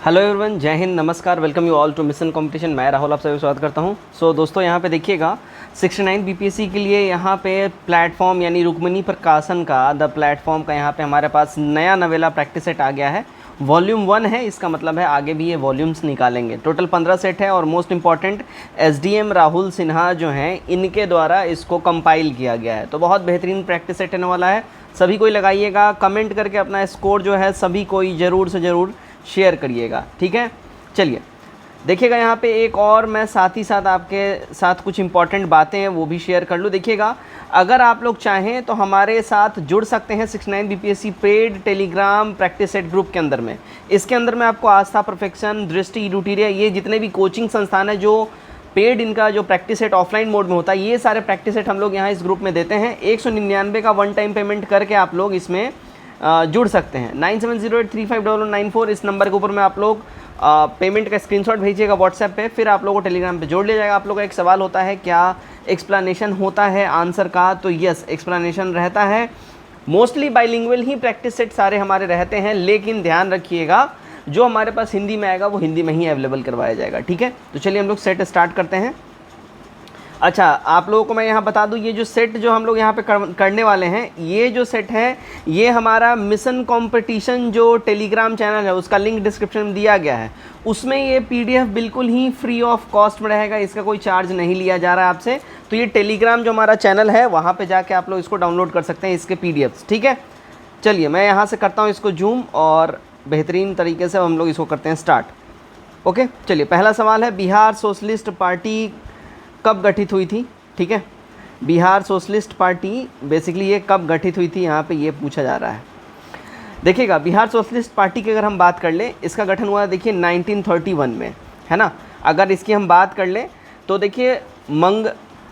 Hello everyone, जय हिंद, नमस्कार, welcome you all to mission competition. मैं राहुल आप सभी स्वागत करता हूं। सो दोस्तों, यहां पे देखिएगा 69 बीपीएससी के लिए यहां पे प्लेटफॉर्म यानी रुक्मिणी प्रकाशन का द प्लेटफॉर्म का यहां पे हमारे पास नया नवेला प्रैक्टिस सेट आ गया है। वॉल्यूम 1 है, इसका मतलब है आगे भी ये वॉल्यूम्स निकालेंगे। टोटल 15 सेट है और most important SDM Rahul Sinha जो हैं इनके द्वारा इसको कंपाइल किया गया है। तो बहुत बेहतरीन प्रैक्टिस सेट होने वाला है। सभी कोई लगाइएगा, कमेंट करके अपना स्कोर जो है सभी कोई ज़रूर से ज़रूर शेयर करिएगा, ठीक है। चलिए देखिएगा, यहाँ पे एक और मैं साथ ही साथ आपके साथ कुछ इंपॉर्टेंट बातें हैं वो भी शेयर कर लूँ। देखिएगा, अगर आप लोग चाहें तो हमारे साथ जुड़ सकते हैं 69 BPSC paid Telegram practice set group के अंदर में। इसके अंदर में आपको आस्था, परफेक्शन, दृष्टि, यूटिरिया, ये जितने भी कोचिंग संस्थान है जो पेड इनका जो प्रैक्टिस सेट ऑफलाइन मोड में होता है, ये सारे प्रैक्टिस सेट हम लोग यहाँ इस ग्रुप में देते हैं। 199 का वन टाइम पेमेंट करके आप लोग इसमें जुड़ सकते हैं। 9708350094 इस नंबर के ऊपर में आप लोग पेमेंट का स्क्रीनशॉट भेजिएगा व्हाट्सएप पे, फिर आप लोगों को टेलीग्राम पे जोड़ लिया जाएगा। आप लोगों का एक सवाल होता है क्या एक्सप्लेनेशन होता है आंसर का, तो यस एक्सप्लेनेशन रहता है। मोस्टली बाइलिंगुअल ही प्रैक्टिस सेट सारे हमारे रहते हैं, लेकिन ध्यान रखिएगा जो हमारे पास हिंदी में आएगा वो हिंदी में ही अवेलेबल करवाया जाएगा, ठीक है। तो चलिए हम लोग सेट स्टार्ट करते हैं। अच्छा, आप लोगों को मैं यहाँ बता दूँ, ये जो सेट जो हम लोग यहाँ पे करने वाले हैं, ये जो सेट है ये हमारा मिशन कंपटीशन जो टेलीग्राम चैनल है उसका लिंक डिस्क्रिप्शन में दिया गया है। उसमें ये पीडीएफ बिल्कुल ही फ्री ऑफ कॉस्ट में रहेगा, इसका कोई चार्ज नहीं लिया जा रहा है आपसे। तो ये टेलीग्राम जो हमारा चैनल है वहाँ पर जाके आप लोग इसको डाउनलोड कर सकते हैं, इसके पीडीएफ्स, ठीक है। चलिए मैं यहाँ से करता हूँ इसको जूम और बेहतरीन तरीके से हम लोग इसको करते हैं स्टार्ट। ओके, चलिए पहला सवाल है, बिहार सोशलिस्ट पार्टी कब गठित हुई थी, ठीक है। बिहार सोशलिस्ट पार्टी बेसिकली ये कब गठित हुई थी, यहाँ पे ये पूछा जा रहा है। देखिएगा, बिहार सोशलिस्ट पार्टी की अगर हम बात कर ले, इसका गठन हुआ देखिए 1931 में, है ना। अगर इसकी हम बात कर ले तो देखिए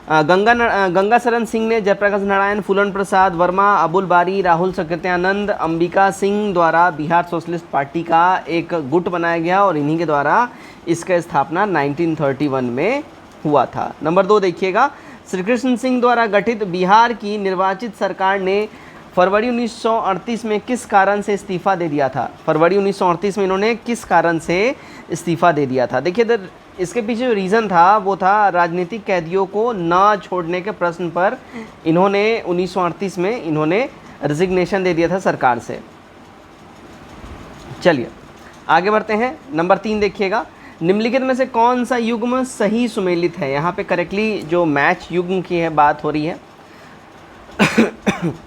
गंगा शरण सिंह ने, जयप्रकाश नारायण, फूलन प्रसाद वर्मा, अबुल बारी, राहुल सकृत्यानंद, अंबिका सिंह द्वारा बिहार सोशलिस्ट पार्टी का एक गुट बनाया गया और इन्हीं के द्वारा इसका स्थापना 1931 में हुआ था। नंबर 2 देखिएगा, श्री कृष्ण सिंह द्वारा गठित बिहार की निर्वाचित सरकार ने फरवरी 1938 में किस कारण से इस्तीफा दे दिया था। फरवरी 1938 में इन्होंने किस कारण से इस्तीफा दे दिया था। देखिए इसके पीछे जो रीज़न था वो था राजनीतिक कैदियों को ना छोड़ने के प्रश्न पर इन्होंने 1938 में इन्होंने रिजिग्नेशन दे दिया था सरकार से। चलिए आगे बढ़ते हैं। नंबर 3 देखिएगा, निम्नलिखित में से कौन सा युग्म सही सुमेलित है। यहाँ पे करेक्टली जो मैच युग्म की है बात हो रही है।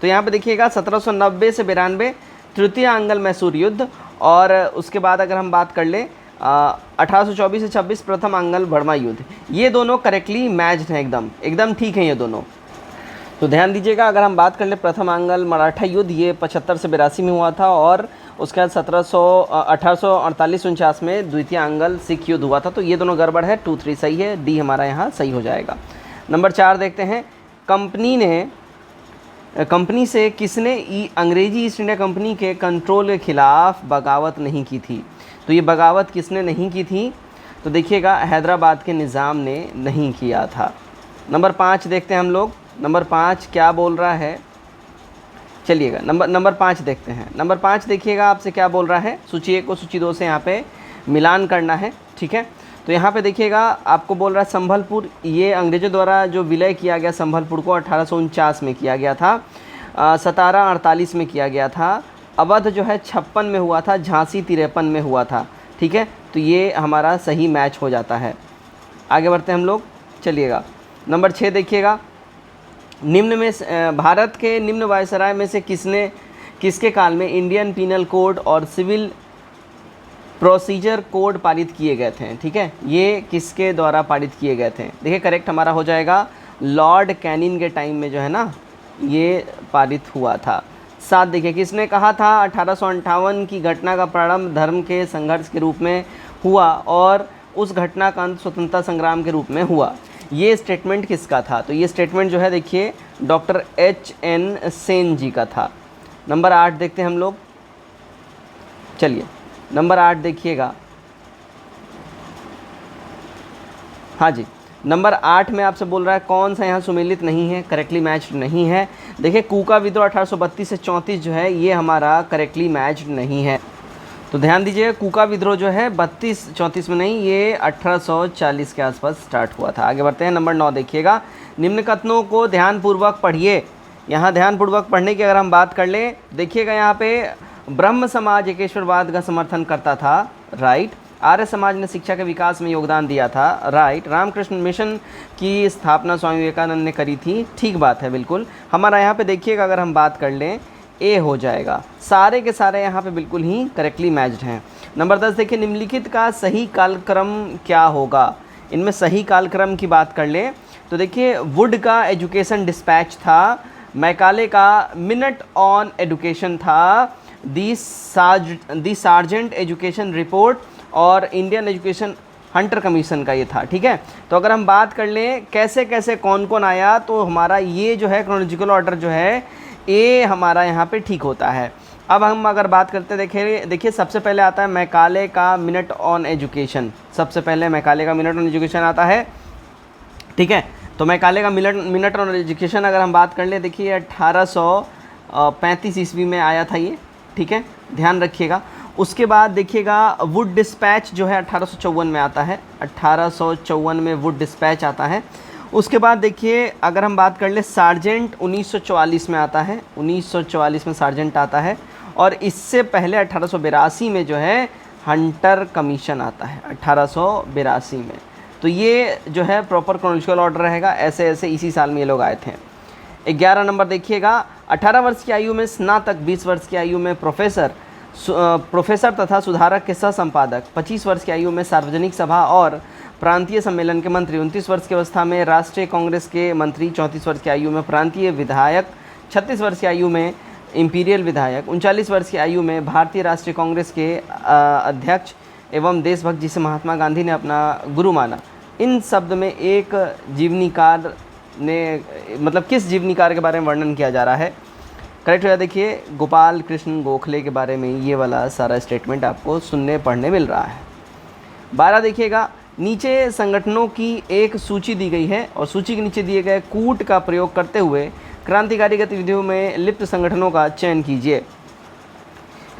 तो यहाँ पे देखिएगा 1790 से 92 तृतीय आंगल मैसूर युद्ध, और उसके बाद अगर हम बात कर लें 1824 से 26 प्रथम आंगल बर्मा युद्ध, ये दोनों करेक्टली मैच्ड हैं, एकदम ठीक हैं ये दोनों। तो ध्यान दीजिएगा, अगर हम बात कर ले प्रथम आंगल मराठा युद्ध, ये 75 से 82 में हुआ था, और उसके बाद 1848-49 में द्वितीय आंगल सिख युद्ध हुआ था। तो ये दोनों गड़बड़ है, 2, 3 सही है, डी हमारा यहाँ सही हो जाएगा। नंबर 4 देखते हैं, कंपनी से किसने अंग्रेजी ईस्ट इंडिया कंपनी के कंट्रोल के खिलाफ बगावत नहीं की थी। तो ये बगावत किसने नहीं की थी, तो देखिएगा हैदराबाद के निज़ाम ने नहीं किया था। नंबर 5 देखते हैं हम लोग, नंबर 5 क्या बोल रहा है। चलिएगा नंबर 5 देखते हैं। नंबर 5 देखिएगा आपसे क्या बोल रहा है, सूची 1 को सूची 2 से यहाँ पे मिलान करना है, ठीक है। तो यहाँ पे देखिएगा आपको बोल रहा है संभलपुर, ये अंग्रेज़ों द्वारा जो विलय किया गया संभलपुर को 1849 में किया गया था, सतारा 48 में किया गया था, अवध जो है 56 में हुआ था, झांसी 53 में हुआ था, ठीक है। तो ये हमारा सही मैच हो जाता है। आगे बढ़ते हैं हम लोग। चलिएगा नंबर 6 देखिएगा, निम्न में भारत के निम्न वायसराय में से किसके काल में इंडियन पीनल कोड और सिविल प्रोसीजर कोड पारित किए गए थे, ठीक है। ये किसके द्वारा पारित किए गए थे। देखिए करेक्ट हमारा हो जाएगा लॉर्ड कैनिंग के टाइम में जो है ना ये पारित हुआ था। 7 देखिए, किसने कहा था 1858 की घटना का प्रारंभ धर्म के संघर्ष के रूप में हुआ और उस घटना का अंत स्वतंत्रता संग्राम के रूप में हुआ। ये स्टेटमेंट किसका था, तो ये स्टेटमेंट जो है देखिए डॉक्टर HN सेन जी का था। नंबर 8 देखते हैं हम लोग। चलिए नंबर 8 देखिएगा, हाँ जी, नंबर 8 में आपसे बोल रहा है कौन सा यहाँ सुमेलित नहीं है, करेक्टली मैच्ड नहीं है। देखिए कूका विद्रोह 1832 से 34 जो है ये हमारा करेक्टली मैच्ड नहीं है। तो ध्यान दीजिए, कूका विद्रोह जो है 32-34 में नहीं, ये 1840 के आसपास स्टार्ट हुआ था। आगे बढ़ते हैं, नंबर 9 देखिएगा, निम्न कथनों को ध्यानपूर्वक पढ़िए। यहाँ ध्यानपूर्वक पढ़ने की अगर हम बात कर लें, देखिएगा यहाँ पे ब्रह्म समाज एकेश्वरवाद का समर्थन करता था, राइट। आर्य समाज ने शिक्षा के विकास में योगदान दिया था, राइट। रामकृष्ण मिशन की स्थापना स्वामी विवेकानंद ने करी थी, ठीक बात है, बिल्कुल। हमारा यहाँ पे देखिएगा अगर हम बात कर लें, ए हो जाएगा, सारे के सारे यहाँ पे बिल्कुल ही करेक्टली मैच्ड हैं। नंबर 10 देखिए, निम्नलिखित का सही कालक्रम क्या होगा। इनमें सही कालक्रम की बात कर लें तो देखिए, वुड का एजुकेशन डिस्पैच था, मैकाले का मिनट ऑन एजुकेशन था, दी सार्जेंट एजुकेशन रिपोर्ट और इंडियन एजुकेशन हंटर कमीशन का ये था, ठीक है। तो अगर हम बात कर लें कैसे कैसे कौन कौन आया, तो हमारा ये जो है क्रोनोलॉजिकल ऑर्डर जो है ए हमारा यहाँ पे ठीक होता है। अब हम अगर बात करते हैं, देखिए सबसे पहले आता है मैकाले का मिनट ऑन एजुकेशन, सबसे पहले मैकाले का मिनट ऑन एजुकेशन आता है, ठीक है। तो मैकाले का मिनट ऑन एजुकेशन अगर हम बात कर ले, देखिए 1835 ईस्वी में आया था ये, ठीक है, ध्यान रखिएगा। उसके बाद देखिएगा वुड डिस्पैच जो है 1854 में आता है, 1854 में वुड डिस्पैच आता है। उसके बाद देखिए अगर हम बात कर ले, सार्जेंट 1944 में आता है, 1944 में सार्जेंट आता है। और इससे पहले 1882 में जो है हंटर कमीशन आता है, 1882 में। तो ये जो है प्रॉपर क्रोनोलॉजिकल ऑर्डर रहेगा, ऐसे ऐसे इसी साल में ये लोग आए थे। 11 नंबर देखिएगा, 18 वर्ष की आयु में स्नातक, 20 वर्ष की आयु में प्रोफेसर तथा सुधारक के सह संपादक, 25 वर्ष की आयु में सार्वजनिक सभा और प्रांतीय सम्मेलन के मंत्री, 29 वर्ष की अवस्था में राष्ट्रीय कांग्रेस के मंत्री, 34 वर्ष की आयु में प्रांतीय विधायक, 36 वर्ष की आयु में इंपीरियल विधायक, 39 वर्ष की आयु में भारतीय राष्ट्रीय कांग्रेस के अध्यक्ष एवं देशभक्त जिसे महात्मा गांधी ने अपना गुरु माना। इन शब्द में एक जीवनीकार ने, मतलब किस जीवनीकार के बारे में वर्णन किया जा रहा है, करेक्ट हो जाए। देखिए गोपाल कृष्ण गोखले के बारे में ये वाला सारा स्टेटमेंट आपको सुनने पढ़ने मिल रहा है। 12 देखिएगा, नीचे संगठनों की एक सूची दी गई है और सूची के नीचे दिए गए कूट का प्रयोग करते हुए क्रांतिकारी गतिविधियों में लिप्त संगठनों का चयन कीजिए।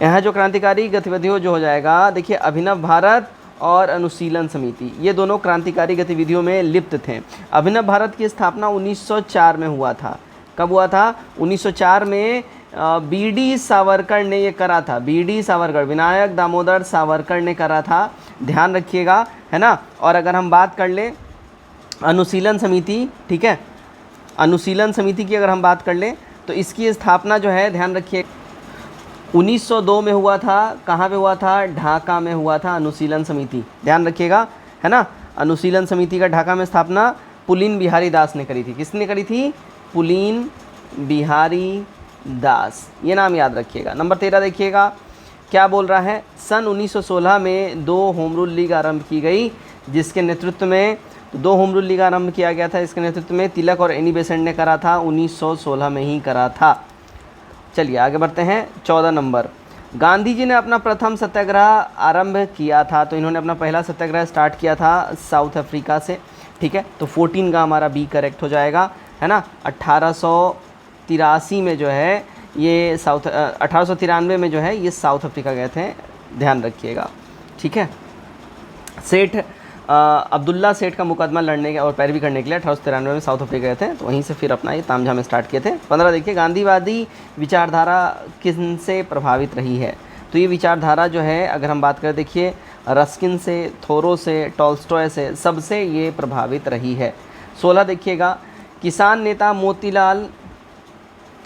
यहाँ जो क्रांतिकारी गतिविधियों जो हो जाएगा, देखिए अभिनव भारत और अनुशीलन समिति, ये दोनों क्रांतिकारी गतिविधियों में लिप्त थे। अभिनव भारत की स्थापना 1904 में हुआ था। कब हुआ था? 1904 में बीडी सावरकर ने ये करा था, बीडी सावरकर, विनायक दामोदर सावरकर ने करा था, ध्यान रखिएगा, है ना। और अगर हम बात कर ले अनुशीलन समिति, ठीक है, अनुशीलन समिति की अगर हम बात कर ले तो इसकी स्थापना जो है, ध्यान रखिए, 1902 में हुआ था। कहाँ पे हुआ था? ढाका में हुआ था अनुशीलन समिति, ध्यान रखिएगा, है ना। अनुशीलन समिति का ढाका में स्थापना पुलिन बिहारी दास ने करी थी। किसने करी थी? पुलिन बिहारी दास, ये नाम याद रखिएगा। नंबर 13 देखिएगा क्या बोल रहा है। सन 1916 में 2 होम रूल लीग आरंभ की गई, जिसके नेतृत्व में 2 होम रूल लीग आरंभ किया गया था। इसके नेतृत्व में तिलक और एनी बेसेंट ने करा था, 1916 में ही करा था। चलिए आगे बढ़ते हैं। 14 नंबर, गांधी जी ने अपना प्रथम सत्याग्रह आरंभ किया था। तो इन्होंने अपना पहला सत्याग्रह स्टार्ट किया था साउथ अफ्रीका से, ठीक है। तो 14 का हमारा बी करेक्ट हो जाएगा, है ना। 1883 में जो है ये 1893 में जो है ये साउथ अफ्रीका गए थे, ध्यान रखिएगा, ठीक है। सेठ अब्दुल्ला सेठ का मुकदमा लड़ने के और पैरवी करने के लिए 1893 में साउथ अफ्रीका गए थे, तो वहीं से फिर अपना ये तामझाम स्टार्ट किए थे। 15 देखिए, गांधीवादी विचारधारा किनसे प्रभावित रही है। तो ये विचारधारा जो है अगर हम बात करें, देखिए रस्किन से, थोरो से, टॉल्स्टॉय से, सबसे ये प्रभावित रही है। 16 देखिएगा, किसान नेता मोतीलाल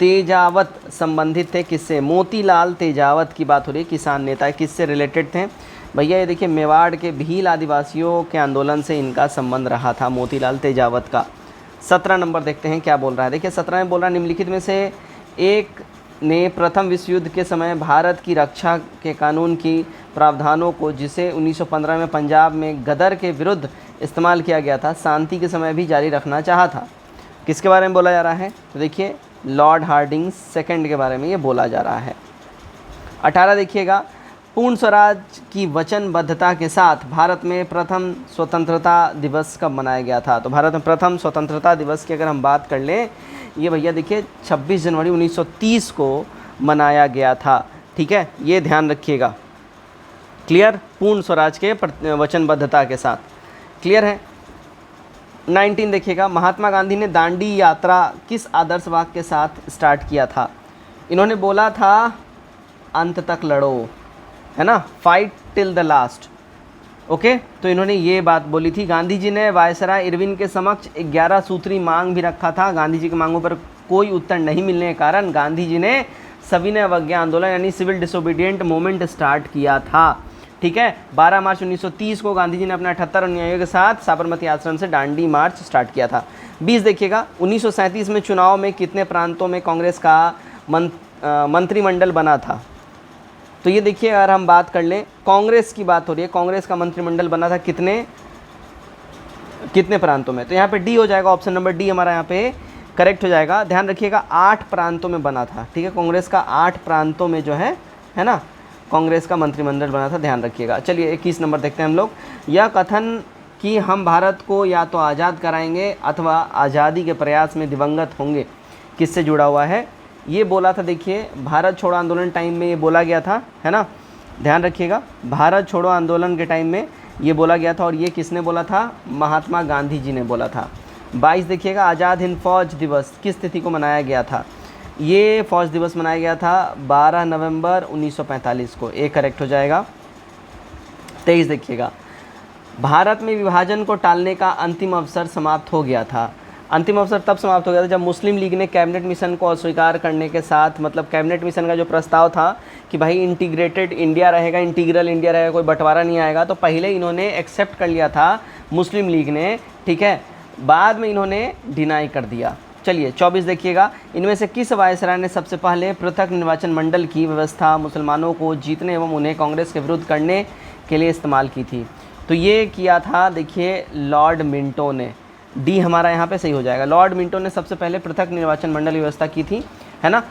तेजावत संबंधित थे किससे? मोतीलाल तेजावत की बात हो रही है, किसान नेता किससे रिलेटेड थे भैया? ये देखिए मेवाड़ के भील आदिवासियों के आंदोलन से इनका संबंध रहा था, मोतीलाल तेजावत का। 17 नंबर देखते हैं क्या बोल रहा है। देखिए 17 में बोल रहा है, निम्नलिखित में से एक ने प्रथम विश्व युद्ध के समय भारत की रक्षा के कानून की प्रावधानों को, जिसे 1915 में पंजाब में गदर के विरुद्ध इस्तेमाल किया गया था, शांति के समय भी जारी रखना चाहा था। किसके बारे में बोला जा रहा है? तो देखिए लॉर्ड हार्डिंग सेकंड के बारे में ये बोला जा रहा है। 18 देखिएगा, पूर्ण स्वराज की वचनबद्धता के साथ भारत में प्रथम स्वतंत्रता दिवस कब मनाया गया था? तो भारत में प्रथम स्वतंत्रता दिवस की अगर हम बात कर लें, ये भैया देखिए 26 जनवरी 1930 को मनाया गया था, ठीक है, ये ध्यान रखिएगा। क्लियर, पूर्ण स्वराज के वचनबद्धता के साथ, क्लियर है। 19 देखिएगा, महात्मा गांधी ने दांडी यात्रा किस आदर्श वाक्य के साथ स्टार्ट किया था? इन्होंने बोला था अंत तक लड़ो, है ना, fight till the last. Okay, तो इन्होंने ये बात बोली थी। गांधी जी ने वायसराय इरविन के समक्ष 11 सूत्री मांग भी रखा था। गांधी जी की मांगों पर कोई उत्तर नहीं मिलने के कारण गांधी जी ने सविनय अवज्ञा आंदोलन यानी सिविल डिसोबीडियंट मूवमेंट स्टार्ट किया था। ठीक है, 12 मार्च 1930 को गांधी जी ने अपने 78 अनुयायियों के साथ साबरमती आश्रम से दांडी मार्च स्टार्ट किया था। 20 देखिएगा, 1937 में चुनाव में कितने प्रांतों में कांग्रेस का मंत्रिमंडल बना था? तो ये देखिए, अगर हम बात कर लें, कांग्रेस की बात हो रही है, कांग्रेस का मंत्रिमंडल बना था कितने प्रांतों में? तो यहाँ पे डी हो जाएगा, ऑप्शन नंबर डी हमारा यहाँ पे करेक्ट हो जाएगा। ध्यान रखिएगा 8 प्रांतों में बना था। ठीक है, कांग्रेस का 8 प्रांतों में जो है ना, कांग्रेस का मंत्रिमंडल बना था, ध्यान रखिएगा। चलिए 21 नंबर देखते हैं हम लोग। यह कथन कि हम भारत को या तो आज़ाद कराएंगे अथवा आज़ादी के प्रयास में दिवंगत होंगे, किससे जुड़ा हुआ है? ये बोला था, देखिए भारत छोड़ो आंदोलन टाइम में ये बोला गया था, है ना, ध्यान रखिएगा, भारत छोड़ो आंदोलन के टाइम में ये बोला गया था। और ये किसने बोला था? महात्मा गांधी जी ने बोला था। 22 देखिएगा, आज़ाद हिंद फौज दिवस किस तिथि को मनाया गया था? ये फौज दिवस मनाया गया था 12 नवंबर 1945 को, एक करेक्ट हो जाएगा। 23 देखिएगा, भारत में विभाजन को टालने का अंतिम अवसर समाप्त हो गया था। अंतिम अवसर तब समाप्त हो गया था जब मुस्लिम लीग ने कैबिनेट मिशन को अस्वीकार करने के साथ, मतलब कैबिनेट मिशन का जो प्रस्ताव था कि भाई इंटीग्रेटेड इंडिया रहेगा, इंटीग्रल इंडिया रहेगा, कोई बंटवारा नहीं आएगा, तो पहले इन्होंने एक्सेप्ट कर लिया था मुस्लिम लीग ने, ठीक है, बाद में इन्होंने डिनाई कर दिया। चलिए 24 देखिएगा, इनमें से किस वायसराय ने सबसे पहले पृथक निर्वाचन मंडल की व्यवस्था मुसलमानों को जीतने एवं उन्हें कांग्रेस के विरुद्ध करने के लिए इस्तेमाल की थी? तो ये किया था, देखिए, लॉर्ड मिंटो ने। डी हमारा यहाँ पे सही हो जाएगा। लॉर्ड मिंटो ने सबसे पहले पृथक निर्वाचन मंडल की व्यवस्था की थी, है ना।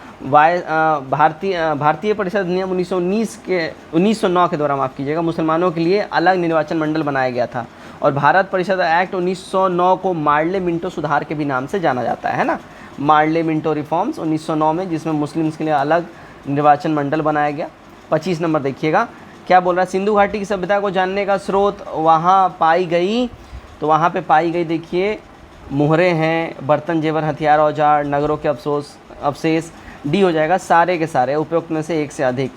भारतीय परिषद अधिनियम 1909 के द्वारा, माफ़ कीजिएगा, मुसलमानों के लिए अलग निर्वाचन मंडल बनाया गया था। और भारत परिषद एक्ट 1909 को मार्ले मिंटो सुधार के भी नाम से जाना जाता है ना, मार्ले मिंटो रिफॉर्म्स 1909 में, जिसमें मुस्लिम्स के लिए अलग निर्वाचन मंडल बनाया गया। 25 नंबर देखिएगा, क्या बोल रहा है? सिंधु घाटी की सभ्यता को जानने का स्रोत वहाँ पाई गई, तो वहाँ पे पाई गई, देखिए, मुहरे हैं, बर्तन जेवर हथियार औजार, नगरों के अवशेष। डी हो जाएगा, सारे के सारे, उपयुक्त में से एक से अधिक।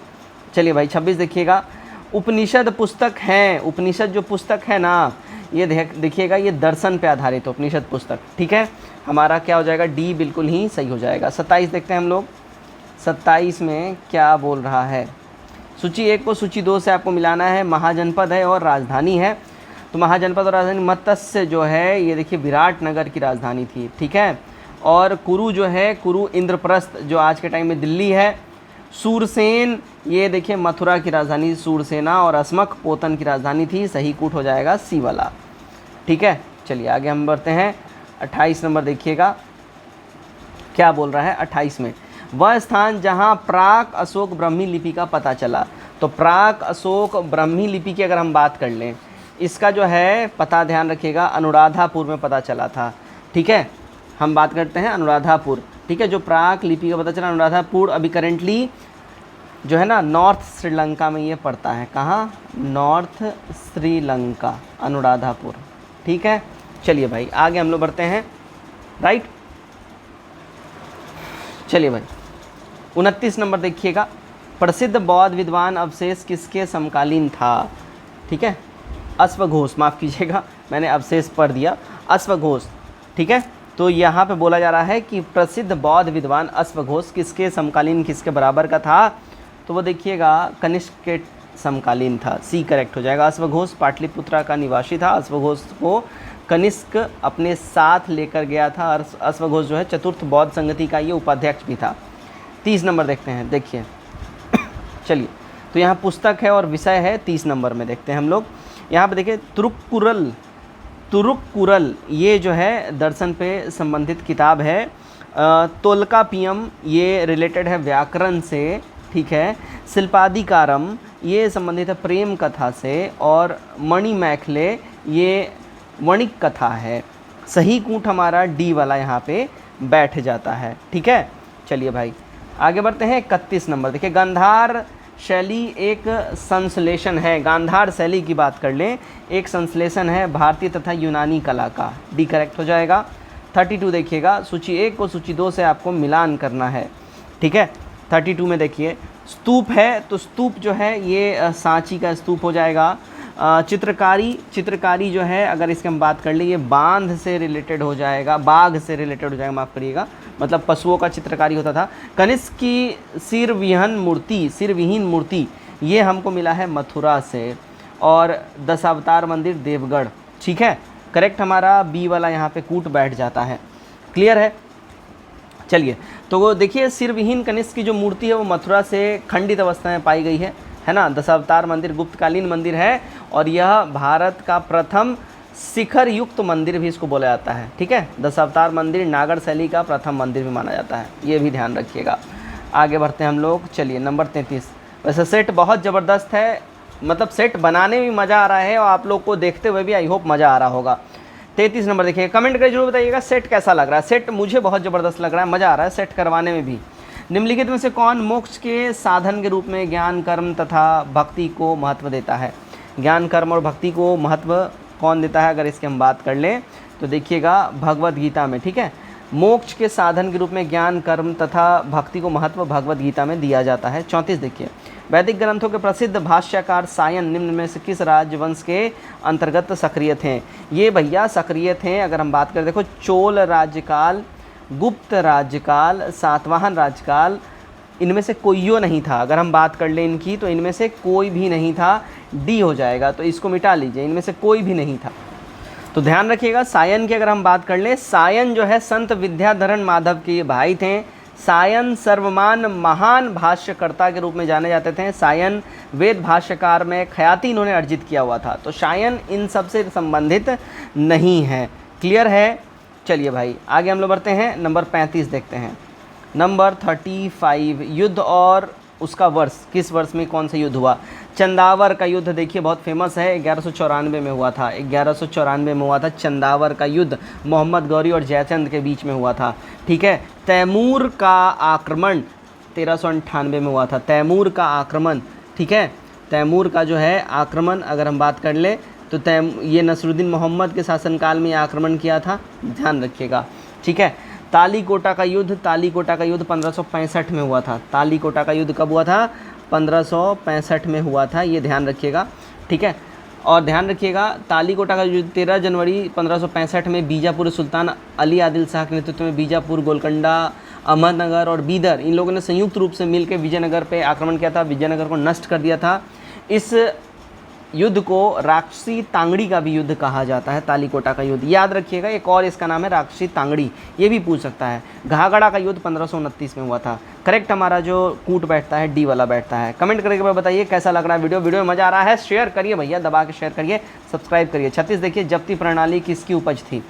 चलिए भाई 26 देखिएगा, उपनिषद पुस्तक हैं, उपनिषद जो पुस्तक है ना, ये देखिएगा, ये दर्शन पे आधारित है उपनिषद पुस्तक। ठीक है, हमारा क्या हो जाएगा? डी बिल्कुल ही सही हो जाएगा। 27 देखते हैं हम लोग, 27 में क्या बोल रहा है? सूची 1 को सूची 2 से आपको मिलाना है। महाजनपद है और राजधानी है, तो महाजनपद और राजधानी, मत्स्य जो है ये देखिए विराटनगर की राजधानी थी। ठीक है, और कुरु जो है, कुरु इंद्रप्रस्थ जो आज के टाइम में दिल्ली है। सूरसेन ये देखिए मथुरा की राजधानी सूरसेना, और अस्मक पोतन की राजधानी थी। सही कूट हो जाएगा सी वाला। ठीक है, चलिए आगे हम बढ़ते हैं। 28 नंबर देखिएगा, क्या बोल रहा है 28 में? वह स्थान जहां प्राक अशोक ब्राह्मी लिपि का पता चला। तो प्राक अशोक ब्राह्मी लिपि की अगर हम बात कर लें, इसका जो है पता, ध्यान रखिएगा, अनुराधापुर में पता चला था। ठीक है, हम बात करते हैं अनुराधापुर। ठीक है, जो प्राक लिपि का पता चला अनुराधापुर, अभी करेंटली जो है ना नॉर्थ श्रीलंका में ये पड़ता है। कहाँ? नॉर्थ श्रीलंका, अनुराधापुर। ठीक है, चलिए भाई आगे हम लोग बढ़ते हैं। राइट, चलिए भाई 29 नंबर देखिएगा, प्रसिद्ध बौद्ध विद्वान अवशेष किसके समकालीन था? ठीक है, अश्वघोष, माफ़ कीजिएगा मैंने अवशेष पढ़ दिया, अश्वघोष। ठीक है, तो यहाँ पे बोला जा रहा है कि प्रसिद्ध बौद्ध विद्वान अश्वघोष किसके समकालीन, किसके बराबर का था? तो वो देखिएगा कनिष्क के समकालीन था। सी करेक्ट हो जाएगा। अश्वघोष पाटलिपुत्रा का निवासी था। अश्वघोष को कनिष्क अपने साथ लेकर गया था। और अश्वघोष जो है चतुर्थ बौद्ध संगति का ये उपाध्यक्ष भी था। 30 नंबर देखते हैं, देखिए चलिए, तो यहाँ पुस्तक है और विषय है 30 नंबर में देखते हैं हम लोग। यहाँ पे देखिए तुरुक्कुरल ये जो है दर्शन पे संबंधित किताब है। तोल्कापियम ये रिलेटेड है व्याकरण से। ठीक है, शिल्पादिकारम ये संबंधित है प्रेम कथा से। और मणिमैखले ये वणिक कथा है। सही कूट हमारा डी वाला यहाँ पे बैठ जाता है। ठीक है, चलिए भाई आगे बढ़ते हैं। 31 नंबर देखिए, गांधार शैली एक संश्लेषण है, गांधार शैली की बात कर लें, एक संश्लेषण है भारतीय तथा यूनानी कला का। डी करेक्ट हो जाएगा। 32 देखिएगा, सूची 1 को सूची 2 से आपको मिलान करना है, ठीक है। 32 में देखिए स्तूप है, तो स्तूप जो है ये सांची का स्तूप हो जाएगा। चित्रकारी जो है अगर इसकी हम बात कर ले, ये बांध से रिलेटेड हो जाएगा, बाघ से रिलेटेड हो जाएगा, माफ़ करिएगा, मतलब पशुओं का चित्रकारी होता था। कनिष्क की सिरविहीन मूर्ति ये हमको मिला है मथुरा से, और दशावतार मंदिर देवगढ़, ठीक है। करेक्ट हमारा बी वाला यहाँ पे कूट बैठ जाता है। क्लियर है। चलिए, तो वो देखिए सिरविहीन कनिष्क की जो मूर्ति है वो मथुरा से खंडित अवस्था में पाई गई है ना। दशावतार मंदिर गुप्तकालीन मंदिर है, और यह भारत का प्रथम शिखर युक्त मंदिर भी इसको बोला जाता है, ठीक है। दशावतार मंदिर नागर शैली का प्रथम मंदिर भी माना जाता है, ये भी ध्यान रखिएगा। आगे बढ़ते हैं हम लोग। चलिए नंबर 33। वैसे सेट बहुत ज़बरदस्त है, मतलब सेट बनाने में मज़ा आ रहा है, और आप लोग को देखते हुए भी आई होप मज़ा आ रहा होगा। 33 नंबर देखिए, कमेंट करके जरूर बताइएगा सेट कैसा लग रहा है। सेट मुझे बहुत ज़बरदस्त लग रहा है, मज़ा आ रहा है सेट करवाने में भी। निम्नलिखित में से कौन मोक्ष के साधन के रूप में ज्ञान कर्म तथा भक्ति को महत्व देता है? ज्ञान कर्म और भक्ति को महत्व कौन देता है? अगर इसकी हम बात कर लें तो देखिएगा भगवत गीता में, ठीक है। मोक्ष के साधन के रूप में ज्ञान कर्म तथा भक्ति को महत्व भगवत गीता में दिया जाता है। 34 देखिए, वैदिक ग्रंथों के प्रसिद्ध भाष्यकार सायन निम्न में से किस राजवंश के अंतर्गत सक्रिय थे? ये भैया सक्रिय थे, अगर हम बात करें देखो, चोल राज्यकाल, गुप्त राज्यकाल, सातवाहन राज्यकाल, इनमें से कोईयो नहीं था। अगर हम बात कर लें इनकी, तो इनमें से कोई भी नहीं था, डी हो जाएगा, तो इसको मिटा लीजिए, इनमें से कोई भी नहीं था। तो ध्यान रखिएगा, सायन की अगर हम बात कर लें, सायन जो है संत विद्याधरण माधव के भाई थे। सायन सर्वमान महान भाष्यकर्ता के रूप में जाने जाते थे। सायन वेद भाष्यकार में ख्याति इन्होंने अर्जित किया हुआ था, तो सायन इन सब से संबंधित नहीं है। क्लियर है। चलिए भाई आगे हम लोग बढ़ते हैं, नंबर 35 देखते हैं। नंबर 35, युद्ध और उसका वर्ष, किस वर्ष में कौन सा युद्ध हुआ? चंदावर का युद्ध देखिए बहुत फेमस है, 1194 में हुआ था। 1194 में हुआ था चंदावर का युद्ध, मोहम्मद गौरी और जयचंद के बीच में हुआ था, ठीक है। तैमूर का आक्रमण 1398 में हुआ था, तैमूर का आक्रमण, ठीक है। तैमूर का जो है आक्रमण अगर हम बात कर ले तो ये नसरुद्दीन मोहम्मद के शासनकाल में आक्रमण किया था, ध्यान रखिएगा, ठीक है। तालीकोटा का युद्ध 1565 में हुआ था। तालीकोटा का युद्ध कब हुआ था? 1565 में हुआ था, ये ध्यान रखिएगा, ठीक है। और ध्यान रखिएगा तालीकोटा का युद्ध 13 जनवरी 1565 में बीजापुर सुल्तान अली आदिल शाह के नेतृत्व में बीजापुर, गोलकोंडा, अहमदनगर और बीदर, इन लोगों ने संयुक्त रूप से मिलकर विजयनगर पे आक्रमण किया था, विजयनगर को नष्ट कर दिया था। इस युद्ध को राक्षसी तांगड़ी का भी युद्ध कहा जाता है, तालीकोटा का युद्ध, याद रखिएगा। एक और इसका नाम है राक्षसी तांगड़ी, ये भी पूछ सकता है। घाघरा का युद्ध 1529 में हुआ था। करेक्ट हमारा जो कूट बैठता है डी वाला बैठता है। कमेंट करके बताइए कैसा लग रहा है वीडियो में मज़ा आ रहा है? शेयर करिए भैया, दबा के शेयर करिए, सब्सक्राइब करिए। 36 देखिए, जब्ती प्रणाली किसकी उपज थी?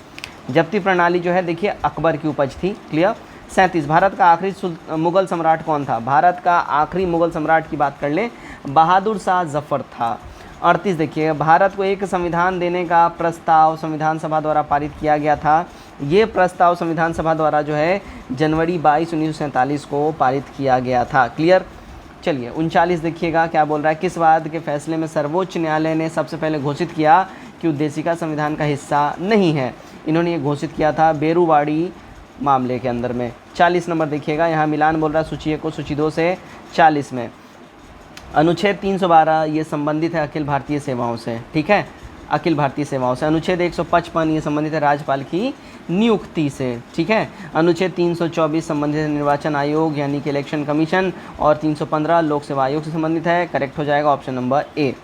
जब्ती प्रणाली जो है देखिए अकबर की उपज थी। क्लियर। 37, भारत का आखिरी मुगल सम्राट कौन था? भारत का आखिरी मुगल सम्राट की बात कर लें, बहादुर शाह जफर था। 38 देखिए, भारत को एक संविधान देने का प्रस्ताव संविधान सभा द्वारा पारित किया गया था। ये प्रस्ताव संविधान सभा द्वारा जो है जनवरी 22, 1947 को पारित किया गया था। क्लियर। चलिए 39 देखिएगा क्या बोल रहा है, किस वाद के फैसले में सर्वोच्च न्यायालय ने सबसे पहले घोषित किया कि उद्देशिका संविधान का हिस्सा नहीं है? इन्होंने ये घोषित किया था बेरूवाड़ी मामले के अंदर में। 40 नंबर देखिएगा, यहाँ मिलान बोल रहा है सूची 1 को सूची 2 से। 40 में अनुच्छेद 312 ये संबंधित है अखिल भारतीय सेवाओं से, ठीक है, अखिल भारतीय सेवाओं से। अनुच्छेद 155 ये संबंधित है राज्यपाल की नियुक्ति से, ठीक है। अनुच्छेद 324 संबंधित है निर्वाचन आयोग यानी कि इलेक्शन कमीशन, और 315 लोक सेवा आयोग से संबंधित है। करेक्ट हो जाएगा ऑप्शन नंबर ए।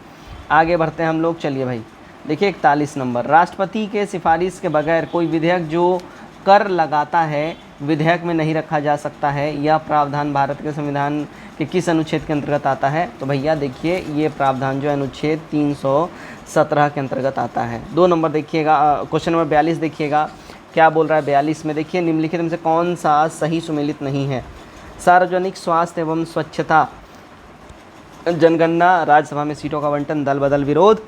आगे बढ़ते हैं हम लोग। चलिए भाई देखिए 41 नंबर, राष्ट्रपति के सिफारिश के बगैर कोई विधेयक जो कर लगाता है विधेयक में नहीं रखा जा सकता है, यह प्रावधान भारत के संविधान के किस अनुच्छेद के अंतर्गत आता है? तो भैया देखिए ये प्रावधान जो है अनुच्छेद 317 के अंतर्गत आता है। 2 नंबर देखिएगा, क्वेश्चन नंबर 42 देखिएगा क्या बोल रहा है। 42 में देखिए, निम्नलिखित में से कौन सा सही सुमेलित नहीं है? सार्वजनिक स्वास्थ्य एवं स्वच्छता, जनगणना, राज्यसभा में सीटों का आवंटन, दल बदल विरोध।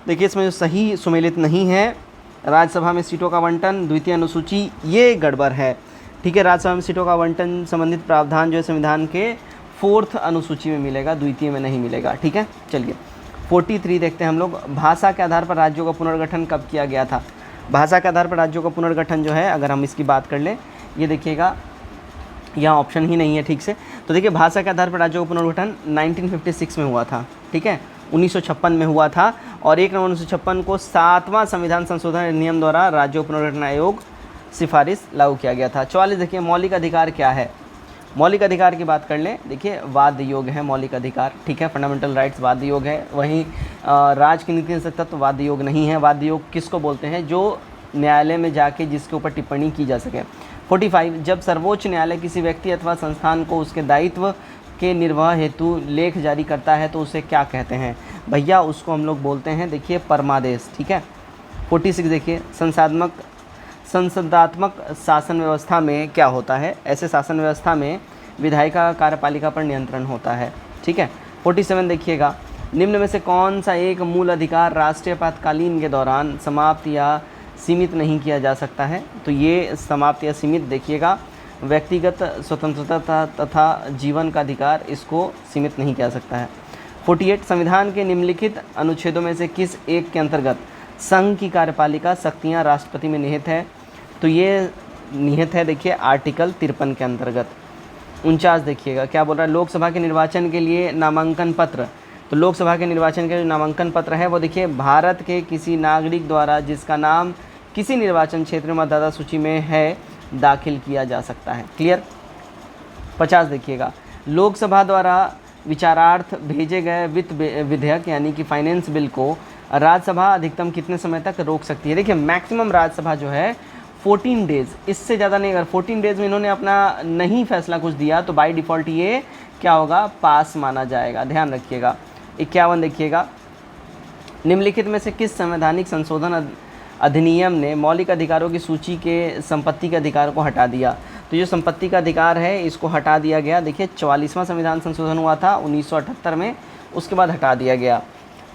देखिए इसमें जो सही सुमेलित नहीं है, राज्यसभा में सीटों का आवंटन, द्वितीय अनुसूची, ये गड़बड़ है, ठीक है। राज्यसभा में सीटों का आवंटन संबंधित प्रावधान जो है संविधान के 4th अनुसूची में मिलेगा, द्वितीय में नहीं मिलेगा। ठीक है, चलिए 43 देखते हैं हम लोग। भाषा के आधार पर राज्यों का पुनर्गठन कब किया गया था? भाषा के आधार पर राज्यों का पुनर्गठन जो है, अगर हम इसकी बात कर लें, ये देखिएगा यहाँ ऑप्शन ही नहीं है ठीक से। तो देखिए भाषा के आधार पर राज्यों का पुनर्गठन 1956 में हुआ था। ठीक है, 1956 में हुआ था और 1 नवंबर 1956 को 7वां संविधान संशोधन अधिनियम द्वारा राज्यों पुनर्गठन आयोग सिफारिश लागू किया गया था। 44 देखिए मौलिक अधिकार क्या है? मौलिक अधिकार की बात कर लें, देखिए वाद्य योग है मौलिक अधिकार। ठीक है, फंडामेंटल राइट्स वाद्य योग है। वहीं राज की नीति से तत्व वाद्य योग नहीं है। वाद्य योग किसको बोलते हैं? जो न्यायालय में जाके जिसके ऊपर टिप्पणी की जा सके। 45 जब सर्वोच्च न्यायालय किसी व्यक्ति अथवा संस्थान को उसके दायित्व के निर्वाह हेतु लेख जारी करता है तो उसे क्या कहते हैं? भैया उसको हम लोग बोलते हैं देखिए परमादेश। ठीक है, 46 देखिए संसदात्मक शासन व्यवस्था में क्या होता है? ऐसे शासन व्यवस्था में विधायिका कार्यपालिका पर नियंत्रण होता है। ठीक है, 47 देखिएगा निम्न में से कौन सा एक मूल अधिकार राष्ट्रीय आपातकालीन के दौरान समाप्त या सीमित नहीं किया जा सकता है? तो ये समाप्त या सीमित देखिएगा व्यक्तिगत स्वतंत्रता तथा जीवन का अधिकार, इसको सीमित नहीं किया जा सकता है। 48 संविधान के निम्नलिखित अनुच्छेदों में से किस एक के अंतर्गत संघ की कार्यपालिका शक्तियाँ राष्ट्रपति में निहित है? तो ये निहित है देखिए आर्टिकल 53 के अंतर्गत। 49 देखिएगा क्या बोल रहा है? लोकसभा के निर्वाचन के लिए नामांकन पत्र। तो लोकसभा के निर्वाचन के जो नामांकन पत्र है वो देखिए भारत के किसी नागरिक द्वारा जिसका नाम किसी निर्वाचन क्षेत्र में मतदाता सूची में है दाखिल किया जा सकता है। क्लियर? 50 देखिएगा लोकसभा द्वारा विचारार्थ भेजे गए वित्त विधेयक यानी कि फाइनेंस बिल को राज्यसभा अधिकतम कितने समय तक रोक सकती है? देखिए मैक्सिमम राज्यसभा जो है 14 डेज़, इससे ज़्यादा नहीं। अगर 14 डेज़ में इन्होंने अपना नहीं फैसला कुछ दिया तो बाय डिफ़ॉल्ट ये क्या होगा? पास माना जाएगा। ध्यान रखिएगा। 51 देखिएगा निम्नलिखित में से किस संवैधानिक संशोधन अधिनियम ने मौलिक अधिकारों की सूची के संपत्ति के अधिकार को हटा दिया? तो जो संपत्ति का अधिकार है इसको हटा दिया गया। देखिए 44वां संविधान संशोधन हुआ था 1978 में, उसके बाद हटा दिया गया।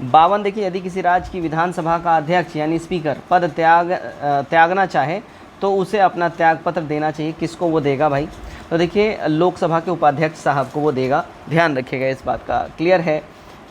52 देखिए यदि किसी राज्य की विधानसभा का अध्यक्ष यानी स्पीकर पद त्यागना चाहे तो उसे अपना त्यागपत्र देना चाहिए। किसको वो देगा भाई? तो देखिए लोकसभा के उपाध्यक्ष साहब को वो देगा। ध्यान रखिएगा इस बात का। क्लियर है?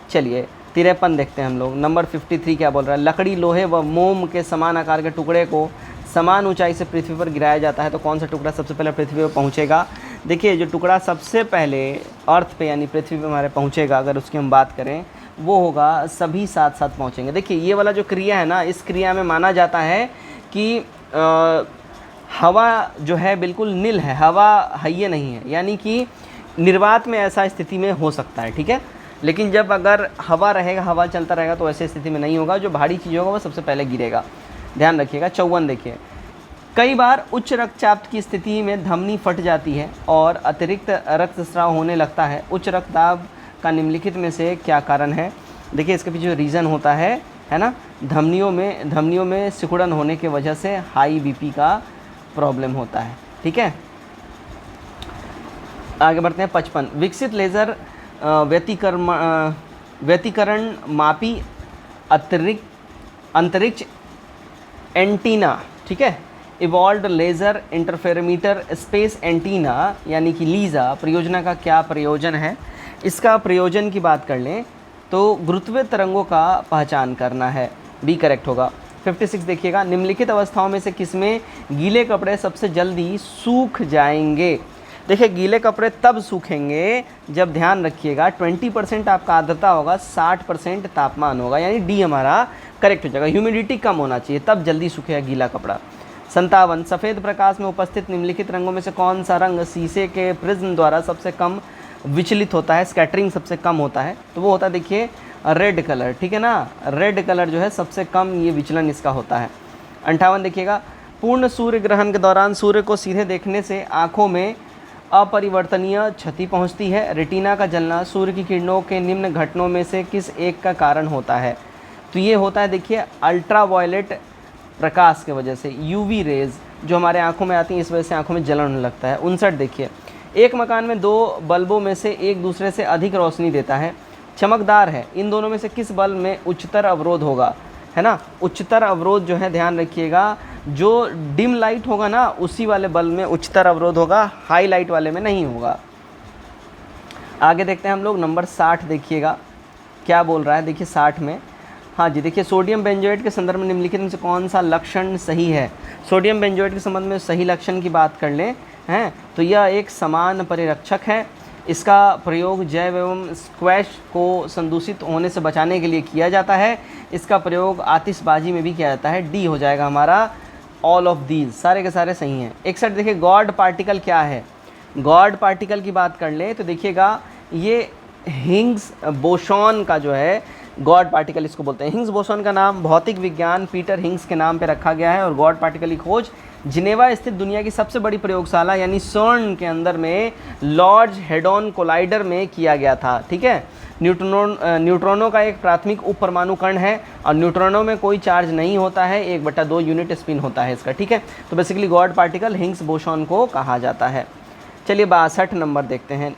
चलिए 53 देखते हैं हम लोग। नंबर 53 क्या बोल रहा है? लकड़ी, लोहे व मोम के समान आकार के टुकड़े को समान ऊंचाई से पृथ्वी पर गिराया जाता है तो कौन सा टुकड़ा सबसे पहले पृथ्वी पर पहुंचेगा? देखिए जो टुकड़ा सबसे पहले अर्थ पे यानी पृथ्वी पे हमारे पहुंचेगा, अगर उसकी हम बात करें, वो होगा सभी साथ साथ पहुंचेंगे। देखिए ये वाला जो क्रिया है ना, इस क्रिया में माना जाता है कि हवा जो है बिल्कुल नील है, हवा हइये नहीं है, यानी कि निर्वात में ऐसा स्थिति में हो सकता है। ठीक है, लेकिन जब अगर हवा रहेगा, हवा चलता रहेगा तो ऐसे स्थिति में नहीं होगा। जो भारी चीज़ होगा वो सबसे पहले गिरेगा। ध्यान रखिएगा। 54 देखिए कई बार उच्च रक्तचाप की स्थिति में धमनी फट जाती है और अतिरिक्त रक्तस्राव होने लगता है। उच्च रक्तदाब का निम्नलिखित में से क्या कारण है? देखिए इसके पीछे जो रीज़न होता है ना, धमनियों में सिकुड़न होने की वजह से हाई बीपी का प्रॉब्लम होता है। ठीक है, आगे बढ़ते हैं। 55 विकसित लेज़र व्यतिकरण मापी अंतरिक्ष एंटीना। ठीक है, evolved laser interferometer space antenna यानी कि लीज़ा परियोजना का क्या प्रयोजन है? इसका प्रयोजन की बात कर लें तो गुरुत्वीय तरंगों का पहचान करना है। बी करेक्ट होगा। 56 देखिएगा निम्नलिखित अवस्थाओं में से किसमें गीले कपड़े सबसे जल्दी सूख जाएंगे? देखिए गीले कपड़े तब सूखेंगे जब, ध्यान रखिएगा, 20% आपका आर्द्रता होगा, 60% तापमान होगा, यानी डी हमारा करेक्ट हो जाएगा। ह्यूमिडिटी कम होना चाहिए तब जल्दी सूखेगा गीला कपड़ा। 57 सफ़ेद प्रकाश में उपस्थित निम्नलिखित रंगों में से कौन सा रंग शीशे के प्रिज्म द्वारा सबसे कम विचलित होता है, स्कैटरिंग सबसे कम होता है? तो वो होता है देखिए रेड कलर। ठीक है ना, रेड कलर जो है सबसे कम ये विचलन इसका होता है। 58 देखिएगा पूर्ण सूर्य ग्रहण के दौरान सूर्य को सीधे देखने से आँखों में अपरिवर्तनीय क्षति पहुंचती है। रेटिना का जलना सूर्य की किरणों के निम्न घटनों में से किस एक का कारण होता है? तो ये होता है देखिए अल्ट्रावायलेट प्रकाश के वजह से, यूवी रेज जो हमारे आंखों में आती हैं, इस वजह से आंखों में जलन होने लगता है। 59 देखिए एक मकान में दो बल्बों में से एक दूसरे से अधिक रोशनी देता है, चमकदार है, इन दोनों में से किस बल्ब में उच्चतर अवरोध होगा? है ना, उच्चतर अवरोध जो है ध्यान रखिएगा, जो डिम लाइट होगा ना उसी वाले बल्ब में उच्चतर अवरोध होगा, हाई लाइट वाले में नहीं होगा। आगे देखते हैं हम लोग नंबर 60 देखिएगा क्या बोल रहा है। देखिए 60 में, हाँ जी, देखिए सोडियम बेंजोएट के संदर्भ में निम्नलिखित में से कौन सा लक्षण सही है। सोडियम बेंजोएट के संबंध में सही लक्षण की बात कर लें हैं तो यह एक समान परिरक्षक है। इसका प्रयोग जैव एवं स्क्वैश को संदूषित होने से बचाने के लिए किया जाता है। इसका प्रयोग आतिशबाजी में भी किया जाता है। डी हो जाएगा हमारा। ऑल ऑफ दीज सारे के सारे सही हैं। 61 देखिए गॉड पार्टिकल क्या है। गॉड पार्टिकल की बात कर लें तो देखिएगा ये हिग्स बोसॉन का जो है गॉड पार्टिकल इसको बोलते हैं। हिग्स बोसॉन का नाम भौतिक विज्ञान पीटर हिग्स के नाम पे रखा गया है और गॉड पार्टिकल की खोज जिनेवा स्थित दुनिया की सबसे बड़ी प्रयोगशाला यानी सर्न के अंदर में लार्ज हेडॉन कोलाइडर में किया गया था। ठीक है, न्यूट्रॉनों का एक प्राथमिक उप परमाणु कण है और न्यूट्रॉनों में कोई चार्ज नहीं होता है, 1/2 यूनिट स्पिन होता है इसका। ठीक है, तो basically God particle Higgs boson को कहा जाता है। चलिए 62 नंबर देखते हैं।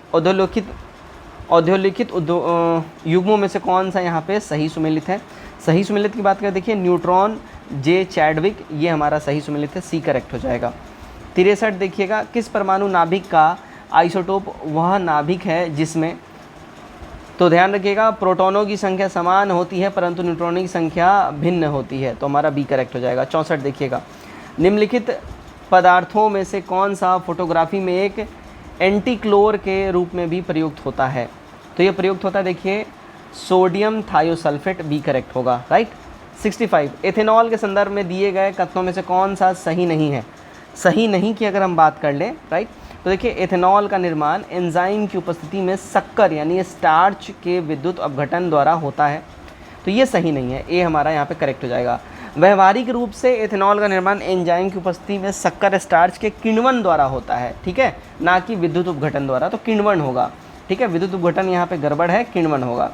औद्योलिखित युग्मों में से कौन सा यहाँ पे सही सुमेलित है। सही सुमेलित की बात करें देखिए न्यूट्रॉन जे चैडविक, ये हमारा सही सुमेलित है, सी करेक्ट हो जाएगा। 63 देखिएगा किस परमाणु नाभिक का आइसोटोप वह नाभिक है जिसमें, तो ध्यान रखिएगा प्रोटॉनों की संख्या समान होती है परंतु न्यूट्रॉनों की संख्या भिन्न होती है, तो हमारा बी करेक्ट हो जाएगा। 64 देखिएगा निम्नलिखित पदार्थों में से कौन सा फोटोग्राफी में एक एंटीक्लोर के रूप में भी प्रयुक्त होता है। तो ये प्रयुक्त होता है देखिए सोडियम थायोसल्फेट, बी करेक्ट होगा, राइट। 65 एथेनॉल के संदर्भ में दिए गए कथनों में से कौन सा सही नहीं है। सही नहीं की अगर हम बात कर लें, राइट, तो देखिए एथेनॉल का निर्माण एंजाइम की उपस्थिति में शक्कर यानी स्टार्च के विद्युत अपघटन द्वारा होता है, तो ये सही नहीं है, ए हमारा यहाँ पे करेक्ट हो जाएगा। व्यवहारिक रूप से एथेनॉल का निर्माण एंजाइम की उपस्थिति में शक्कर स्टार्च के किण्वन द्वारा होता है, ठीक है, ना कि विद्युत उपघटन द्वारा, तो किण्वन होगा। ठीक है, विद्युत उपघटन यहाँ पे गड़बड़ है, किण्वन होगा।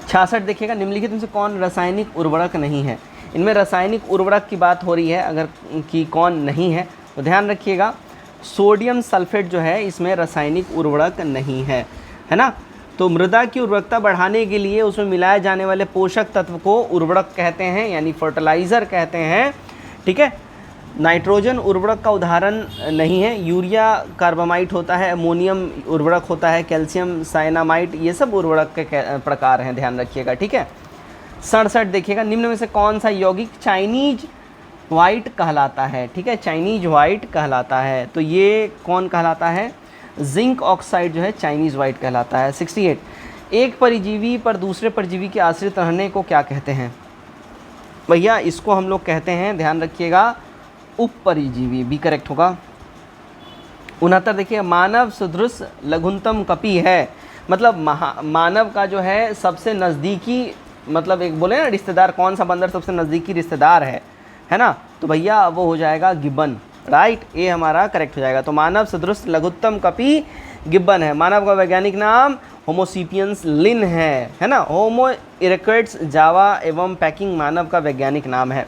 66 देखिएगा निम्नलिखित में से कौन रासायनिक उर्वरक नहीं है। इनमें रासायनिक उर्वरक की बात हो रही है अगर कि कौन नहीं है तो ध्यान रखिएगा सोडियम सल्फेट जो है इसमें रासायनिक उर्वरक नहीं है, है ना। तो मृदा की उर्वरकता बढ़ाने के लिए उसमें मिलाए जाने वाले पोषक तत्व को उर्वरक कहते हैं यानी फर्टिलाइज़र कहते हैं। ठीक है, नाइट्रोजन उर्वरक का उदाहरण नहीं है, यूरिया कार्बामाइट होता है, अमोनियम उर्वरक होता है, कैल्शियम साइनामाइट, ये सब उर्वरक के प्रकार हैं, ध्यान रखिएगा। ठीक है, 67 देखिएगा निम्न में से कौन सा यौगिक चाइनीज वाइट कहलाता है। ठीक है, चाइनीज वाइट कहलाता है, तो ये कौन कहलाता है, जिंक ऑक्साइड जो है चाइनीज़ वाइट कहलाता है। 68 एक परजीवी पर दूसरे परजीवी के आश्रित रहने को क्या कहते हैं भैया, इसको हम लोग कहते हैं, ध्यान रखिएगा, उपपरिजीवी, बी करेक्ट होगा। 69 देखिए मानव सदृश लघुतम कपि है, मतलब मानव का जो है सबसे नज़दीकी, मतलब एक बोले ना रिश्तेदार, कौन सा बंदर सबसे नज़दीकी रिश्तेदार है ना, तो भैया वो हो जाएगा गिब्बन, राइट, ये हमारा करेक्ट हो जाएगा। तो मानव सदृश लघुत्तम कपि गिब्बन है। मानव का वैज्ञानिक नाम होमोसिपियंस लिन है ना। होमो इरेक्टस जावा एवं पैकिंग मानव का वैज्ञानिक नाम है।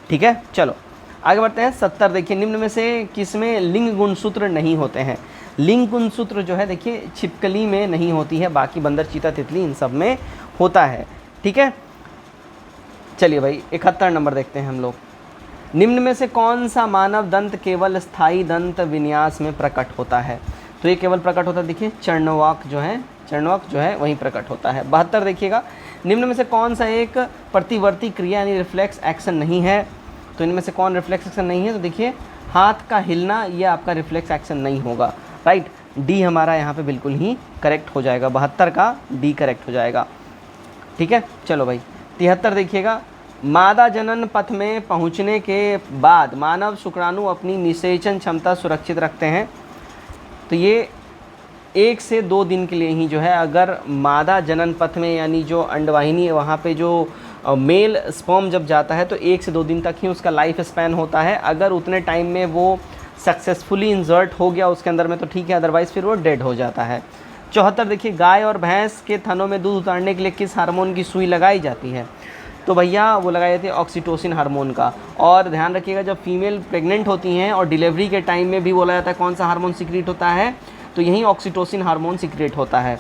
ठीक है, चलो आगे बढ़ते हैं। 70 देखिए निम्न में से किसमें लिंग गुणसूत्र नहीं होते हैं। लिंग गुणसूत्र जो है देखिए छिपकली में नहीं होती है, बाकी बंदर चीता तितली इन सब में होता है। ठीक है, चलिए भाई 71 नंबर देखते हैं हम लोग। निम्न में से कौन सा मानव दंत केवल स्थायी दंत विन्यास में प्रकट होता है। तो ये केवल प्रकट होता है देखिए चर्णवाक जो है वहीं प्रकट होता है। 72 देखिएगा निम्न में से कौन सा एक प्रतिवर्ती क्रिया यानी रिफ्लेक्स एक्शन नहीं है। तो इनमें से कौन रिफ्लेक्स एक्शन नहीं है, तो देखिए हाथ का हिलना, ये आपका रिफ्लेक्स एक्शन नहीं होगा, राइट। डी हमारा यहाँ पे बिल्कुल ही करेक्ट हो जाएगा, 72 का डी करेक्ट हो जाएगा। ठीक है, चलो भाई 73 देखिएगा मादा जनन पथ में पहुंचने के बाद मानव शुक्राणु अपनी निषेचन क्षमता सुरक्षित रखते हैं। तो ये 1 से 2 दिन के लिए ही जो है, अगर मादा जनन पथ में यानी जो अंडवाहिनी है वहाँ पे जो मेल स्पर्म जब जाता है तो 1 से 2 दिन तक ही उसका लाइफ स्पैन होता है। अगर उतने टाइम में वो सक्सेसफुली इंसर्ट हो गया उसके अंदर में तो ठीक है, अदरवाइज़ फिर वो डेड हो जाता है। 74 देखिए गाय और भैंस के थनों में दूध उतारने के लिए किस हार्मोन की सुई लगाई जाती है। तो भैया वो लगाई जाती है ऑक्सीटोसिन हार्मोन का। और ध्यान रखिएगा जब फीमेल प्रेग्नेंट होती हैं और डिलीवरी के टाइम में भी बोला जाता है कौन सा हार्मोन सीक्रेट होता है, तो यही ऑक्सीटोसिन हार्मोन सीक्रेट होता है।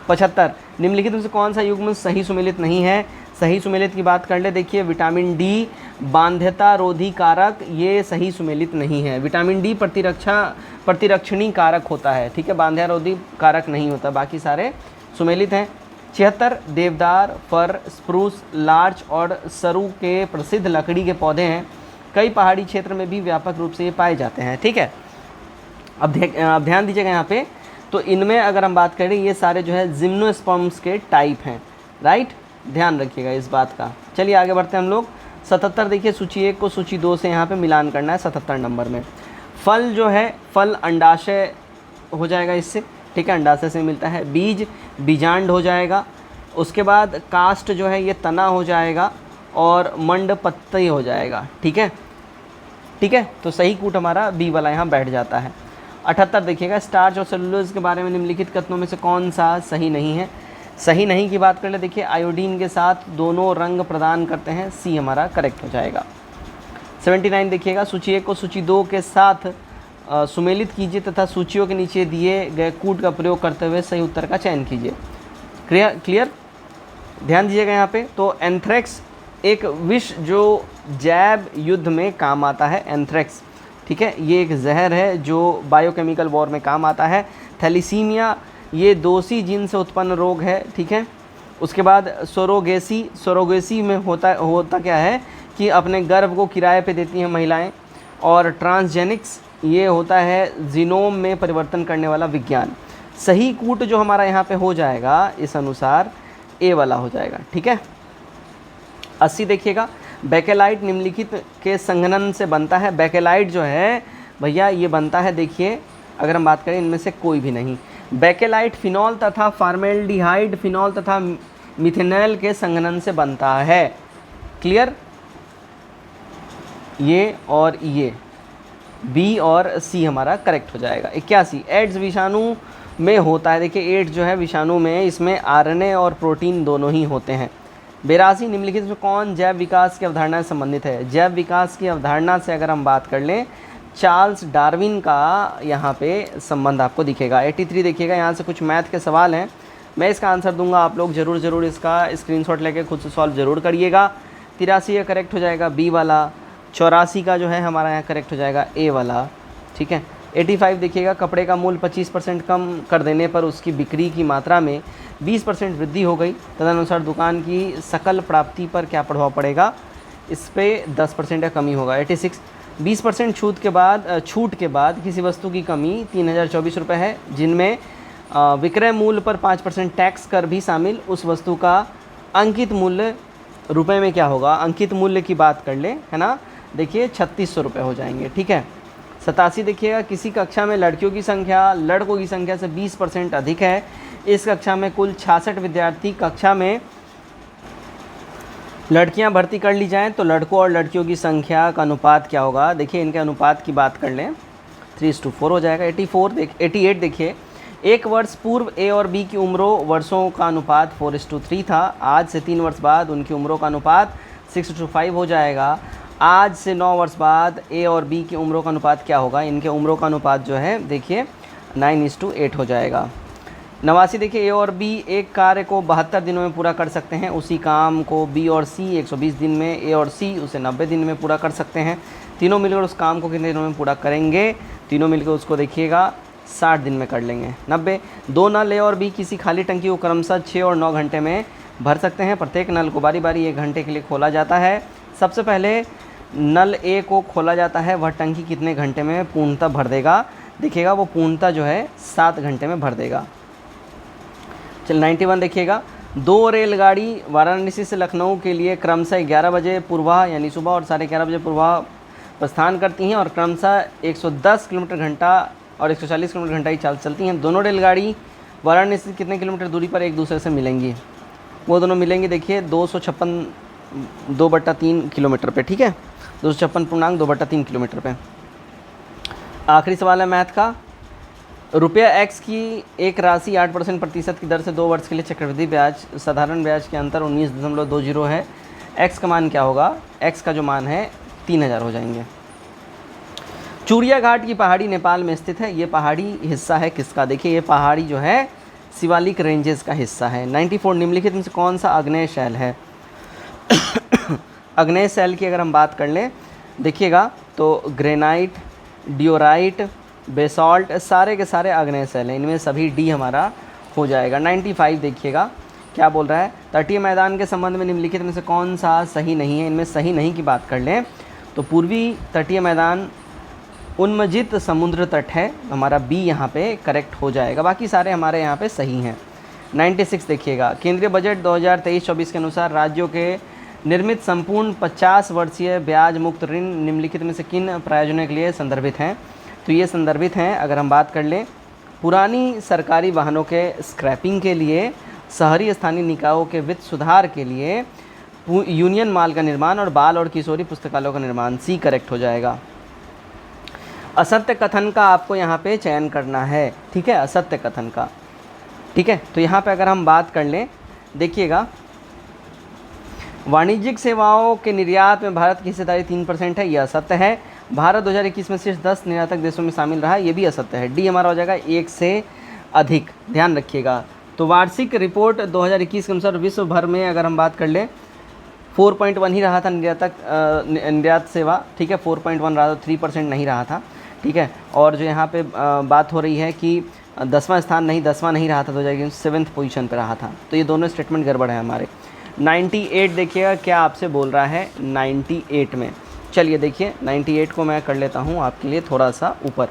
75 निम्नलिखित में से कौन सा युग्म सही सुमेलित नहीं है। सही सुमेलित की बात कर ले देखिए विटामिन डी बाध्यता रोधी कारक, ये सही सुमेलित नहीं है। विटामिन डी प्रतिरक्षणी कारक होता है, ठीक है, बाध्यता रोधी कारक नहीं होता, बाकी सारे सुमेलित हैं। 76 देवदार, फर, स्प्रूस, लार्च और सरू के प्रसिद्ध लकड़ी के पौधे हैं। कई पहाड़ी क्षेत्र में भी व्यापक रूप से ये पाए जाते हैं, ठीक है। अब ध्यान दीजिएगा यहाँ पे, तो इनमें अगर हम बात करें ये सारे जो है जिम्नोस्पर्म्स के टाइप हैं, राइट, ध्यान रखिएगा इस बात का। चलिए आगे बढ़ते हैं हम लोग। 77 देखिए, सूची 1 को सूची 2 से यहाँ पे मिलान करना है 77 नंबर में। फल जो है, फल अंडाशय हो जाएगा इससे, ठीक है, अंडाशय से मिलता है। बीज बीजांड हो जाएगा। उसके बाद कास्ट जो है ये तना हो जाएगा और मंड पत्ती हो जाएगा, ठीक है, ठीक है। तो सही कूट हमारा बी वाला यहाँ बैठ जाता है। 78 देखिएगा, स्टार्च और सेलुलोज के बारे में निम्नलिखित कथनों में से कौन सा सही नहीं है। सही नहीं की बात कर ले, देखिए आयोडीन के साथ दोनों रंग प्रदान करते हैं, सी हमारा करेक्ट हो जाएगा। 79 देखिएगा, सूची 1 को सूची 2 के साथ सुमेलित कीजिए तथा सूचियों के नीचे दिए गए कूट का प्रयोग करते हुए सही उत्तर का चयन कीजिए। क्लियर, ध्यान दीजिएगा यहाँ पे। तो एंथ्रेक्स एक विष जो जैव युद्ध में काम आता है, एंथ्रेक्स, ठीक है, ये एक जहर है जो बायोकेमिकल वॉर में काम आता है। थैलीसीमिया ये दोषी जीन से उत्पन्न रोग है, ठीक है। उसके बाद सोरोगेसी में होता क्या है कि अपने गर्भ को किराए पे देती हैं महिलाएं। और ट्रांसजेनिक्स ये होता है जीनोम में परिवर्तन करने वाला विज्ञान। सही कूट जो हमारा यहाँ पे हो जाएगा इस अनुसार ए वाला हो जाएगा, ठीक है। 80 देखिएगा, बेकेलाइट निम्नलिखित के संघनन से बनता है। बेकेलाइट जो है भैया ये बनता है, देखिए अगर हम बात करें इनमें से कोई भी नहीं। बेकेलाइट फिनॉल तथा फार्मेल्डिहाइड, फिनॉल तथा मिथेनॉल के संघनन से बनता है। क्लियर, ये और ये बी और सी हमारा करेक्ट हो जाएगा। 81 एड्स विषाणु में होता है। देखिए एड्स जो है विषाणु में, इसमें आरएनए और प्रोटीन दोनों ही होते हैं। 82 निम्नलिखित में कौन जैव विकास की अवधारणा से संबंधित है। जैव विकास की अवधारणा से अगर हम बात कर लें, चार्ल्स डार्विन का यहाँ पे संबंध आपको दिखेगा। 83 देखिएगा, यहाँ से कुछ मैथ के सवाल हैं, मैं इसका आंसर दूंगा, आप लोग ज़रूर इसका स्क्रीनशॉट लेके खुद से सॉल्व ज़रूर करिएगा। 83 का करेक्ट हो जाएगा बी वाला। 84 का जो है हमारा यहाँ करेक्ट हो जाएगा ए वाला, ठीक है। 85 देखिएगा, कपड़े का मूल्य 25% कम कर देने पर उसकी बिक्री की मात्रा में 20% वृद्धि हो गई, तदनुसार दुकान की सकल प्राप्ति पर क्या प्रभाव पड़ेगा, इस पर 10% का कमी होगा। 86 20% छूट के बाद किसी वस्तु की कमी 3024 रुपये है, जिनमें विक्रय मूल्य पर 5% टैक्स कर भी शामिल। उस वस्तु का अंकित मूल्य रुपए में क्या होगा, अंकित मूल्य की बात कर ले, है ना, देखिए 3600 रुपये हो जाएंगे, ठीक है। 87 देखिएगा, किसी कक्षा में लड़कियों की संख्या लड़कों की संख्या से 20% अधिक है। इस कक्षा में कुल 66 विद्यार्थी, कक्षा में लड़कियां भर्ती कर ली जाएं तो लड़कों और लड़कियों की संख्या का अनुपात क्या होगा। देखिए इनके अनुपात की बात कर लें, 3:4 हो जाएगा। 88 देखिए, एक वर्ष पूर्व ए और बी की वर्षों का अनुपात 4:3 था। आज से 3 वर्ष बाद उनकी उम्रों का अनुपात 6:5 हो जाएगा। आज से 9 वर्ष बाद ए और बी की उम्रों का अनुपात क्या होगा, इनके उम्रों का अनुपात जो है देखिए 9:8 हो जाएगा। 89 देखिए, ए और बी एक कार्य को 72 दिनों में पूरा कर सकते हैं, उसी काम को बी और सी 120 दिन में, ए और सी उसे 90 दिन में पूरा कर सकते हैं। तीनों मिलकर उस काम को कितने दिनों में पूरा करेंगे, तीनों मिलकर उसको देखिएगा 60 दिन में कर लेंगे। 90 दो नल ए और बी किसी खाली टंकी को क्रमशः 6 और 9 घंटे में भर सकते हैं। प्रत्येक नल को बारी बारी 1 घंटे के लिए खोला जाता है। सबसे पहले नल ए को खोला जाता है, वह टंकी कितने घंटे में पूर्णतः भर देगा, देखिएगा वो पूर्णतः जो है 7 घंटे में भर देगा। चल 91 देखिएगा, 2 रेलगाड़ी वाराणसी से लखनऊ के लिए क्रमशः 11 बजे पूर्वाह यानी सुबह और 11:30 बजे पूर्वाह प्रस्थान करती हैं और क्रमशः 110 किलोमीटर घंटा और 140 किलोमीटर घंटा ही चलती हैं। दोनों रेलगाड़ी वाराणसी से कितने किलोमीटर दूरी पर एक दूसरे से मिलेंगी, वो दोनों मिलेंगी देखिए 256.2/3 किलोमीटर पे, ठीक है, 256.2/3 किलोमीटर पे। आखिरी सवाल है मैथ का। रुपया एक्स की एक राशि 8% प्रतिशत की दर से 2 वर्ष के लिए चक्रवृद्धि ब्याज साधारण ब्याज के अंतर 19.20 है। एक्स का मान क्या होगा, एक्स का जो मान है 3000 हो जाएंगे। चूड़िया घाट की पहाड़ी नेपाल में स्थित है, ये पहाड़ी हिस्सा है किसका, देखिए ये पहाड़ी जो है शिवालिक रेंजेस का हिस्सा है। 94 निम्नलिखित में से कौन सा आग्नेय शैल है। अग्नेय शैल की अगर हम बात कर लें देखिएगा तो ग्रेनाइट, डियोराइट, बेसॉल्ट सारे के सारे अग्नेय शैल हैं, इनमें सभी डी हमारा हो जाएगा। 95 देखिएगा क्या बोल रहा है, तटीय मैदान के संबंध में निम्नलिखित में से कौन सा सही नहीं है। इनमें सही नहीं की बात कर लें तो पूर्वी तटीय मैदान उन्मजित समुद्र तट है, हमारा बी यहाँ पे करेक्ट हो जाएगा, बाकी सारे हमारे यहाँ पे सही हैं। 96 देखिएगा, केंद्रीय बजट 2023-24 के अनुसार राज्यों के निर्मित संपूर्ण 50 वर्षीय ब्याज मुक्त ऋण निम्नलिखित में से किन प्रयोजनों के लिए संदर्भित हैं। तो ये संदर्भित हैं, अगर हम बात कर लें पुरानी सरकारी वाहनों के स्क्रैपिंग के लिए, शहरी स्थानीय निकायों के वित्त सुधार के लिए, यूनियन माल का निर्माण और बाल और किशोरी पुस्तकालयों का निर्माण, सी करेक्ट हो जाएगा। असत्य कथन का आपको यहाँ पे चयन करना है, ठीक है, असत्य कथन का, ठीक है। तो यहाँ पे अगर हम बात कर लें देखिएगा, वाणिज्यिक सेवाओं के निर्यात में भारत की हिस्सेदारी 3% है, यह असत्य है। भारत 2021 में शीर्ष 10 निर्यातक देशों में शामिल रहा, ये भी असत्य है। डी हमारा हो जाएगा 1 से अधिक, ध्यान रखिएगा। तो वार्षिक रिपोर्ट 2021 के अनुसार विश्व भर में अगर हम बात कर लें 4.1 ही रहा था निर्यात सेवा, ठीक है, 4.1 रहा था, 3% नहीं रहा था, ठीक है। और जो यहाँ पे बात हो रही है कि 10वां स्थान नहीं, 10वां नहीं रहा था, 2021 7th पोजीशन पे रहा था, तो ये दोनों स्टेटमेंट गड़बड़ है हमारे। 98 देखिएगा क्या आपसे बोल रहा है 98 में, चलिए देखिए 98 को मैं कर लेता हूँ आपके लिए थोड़ा सा ऊपर।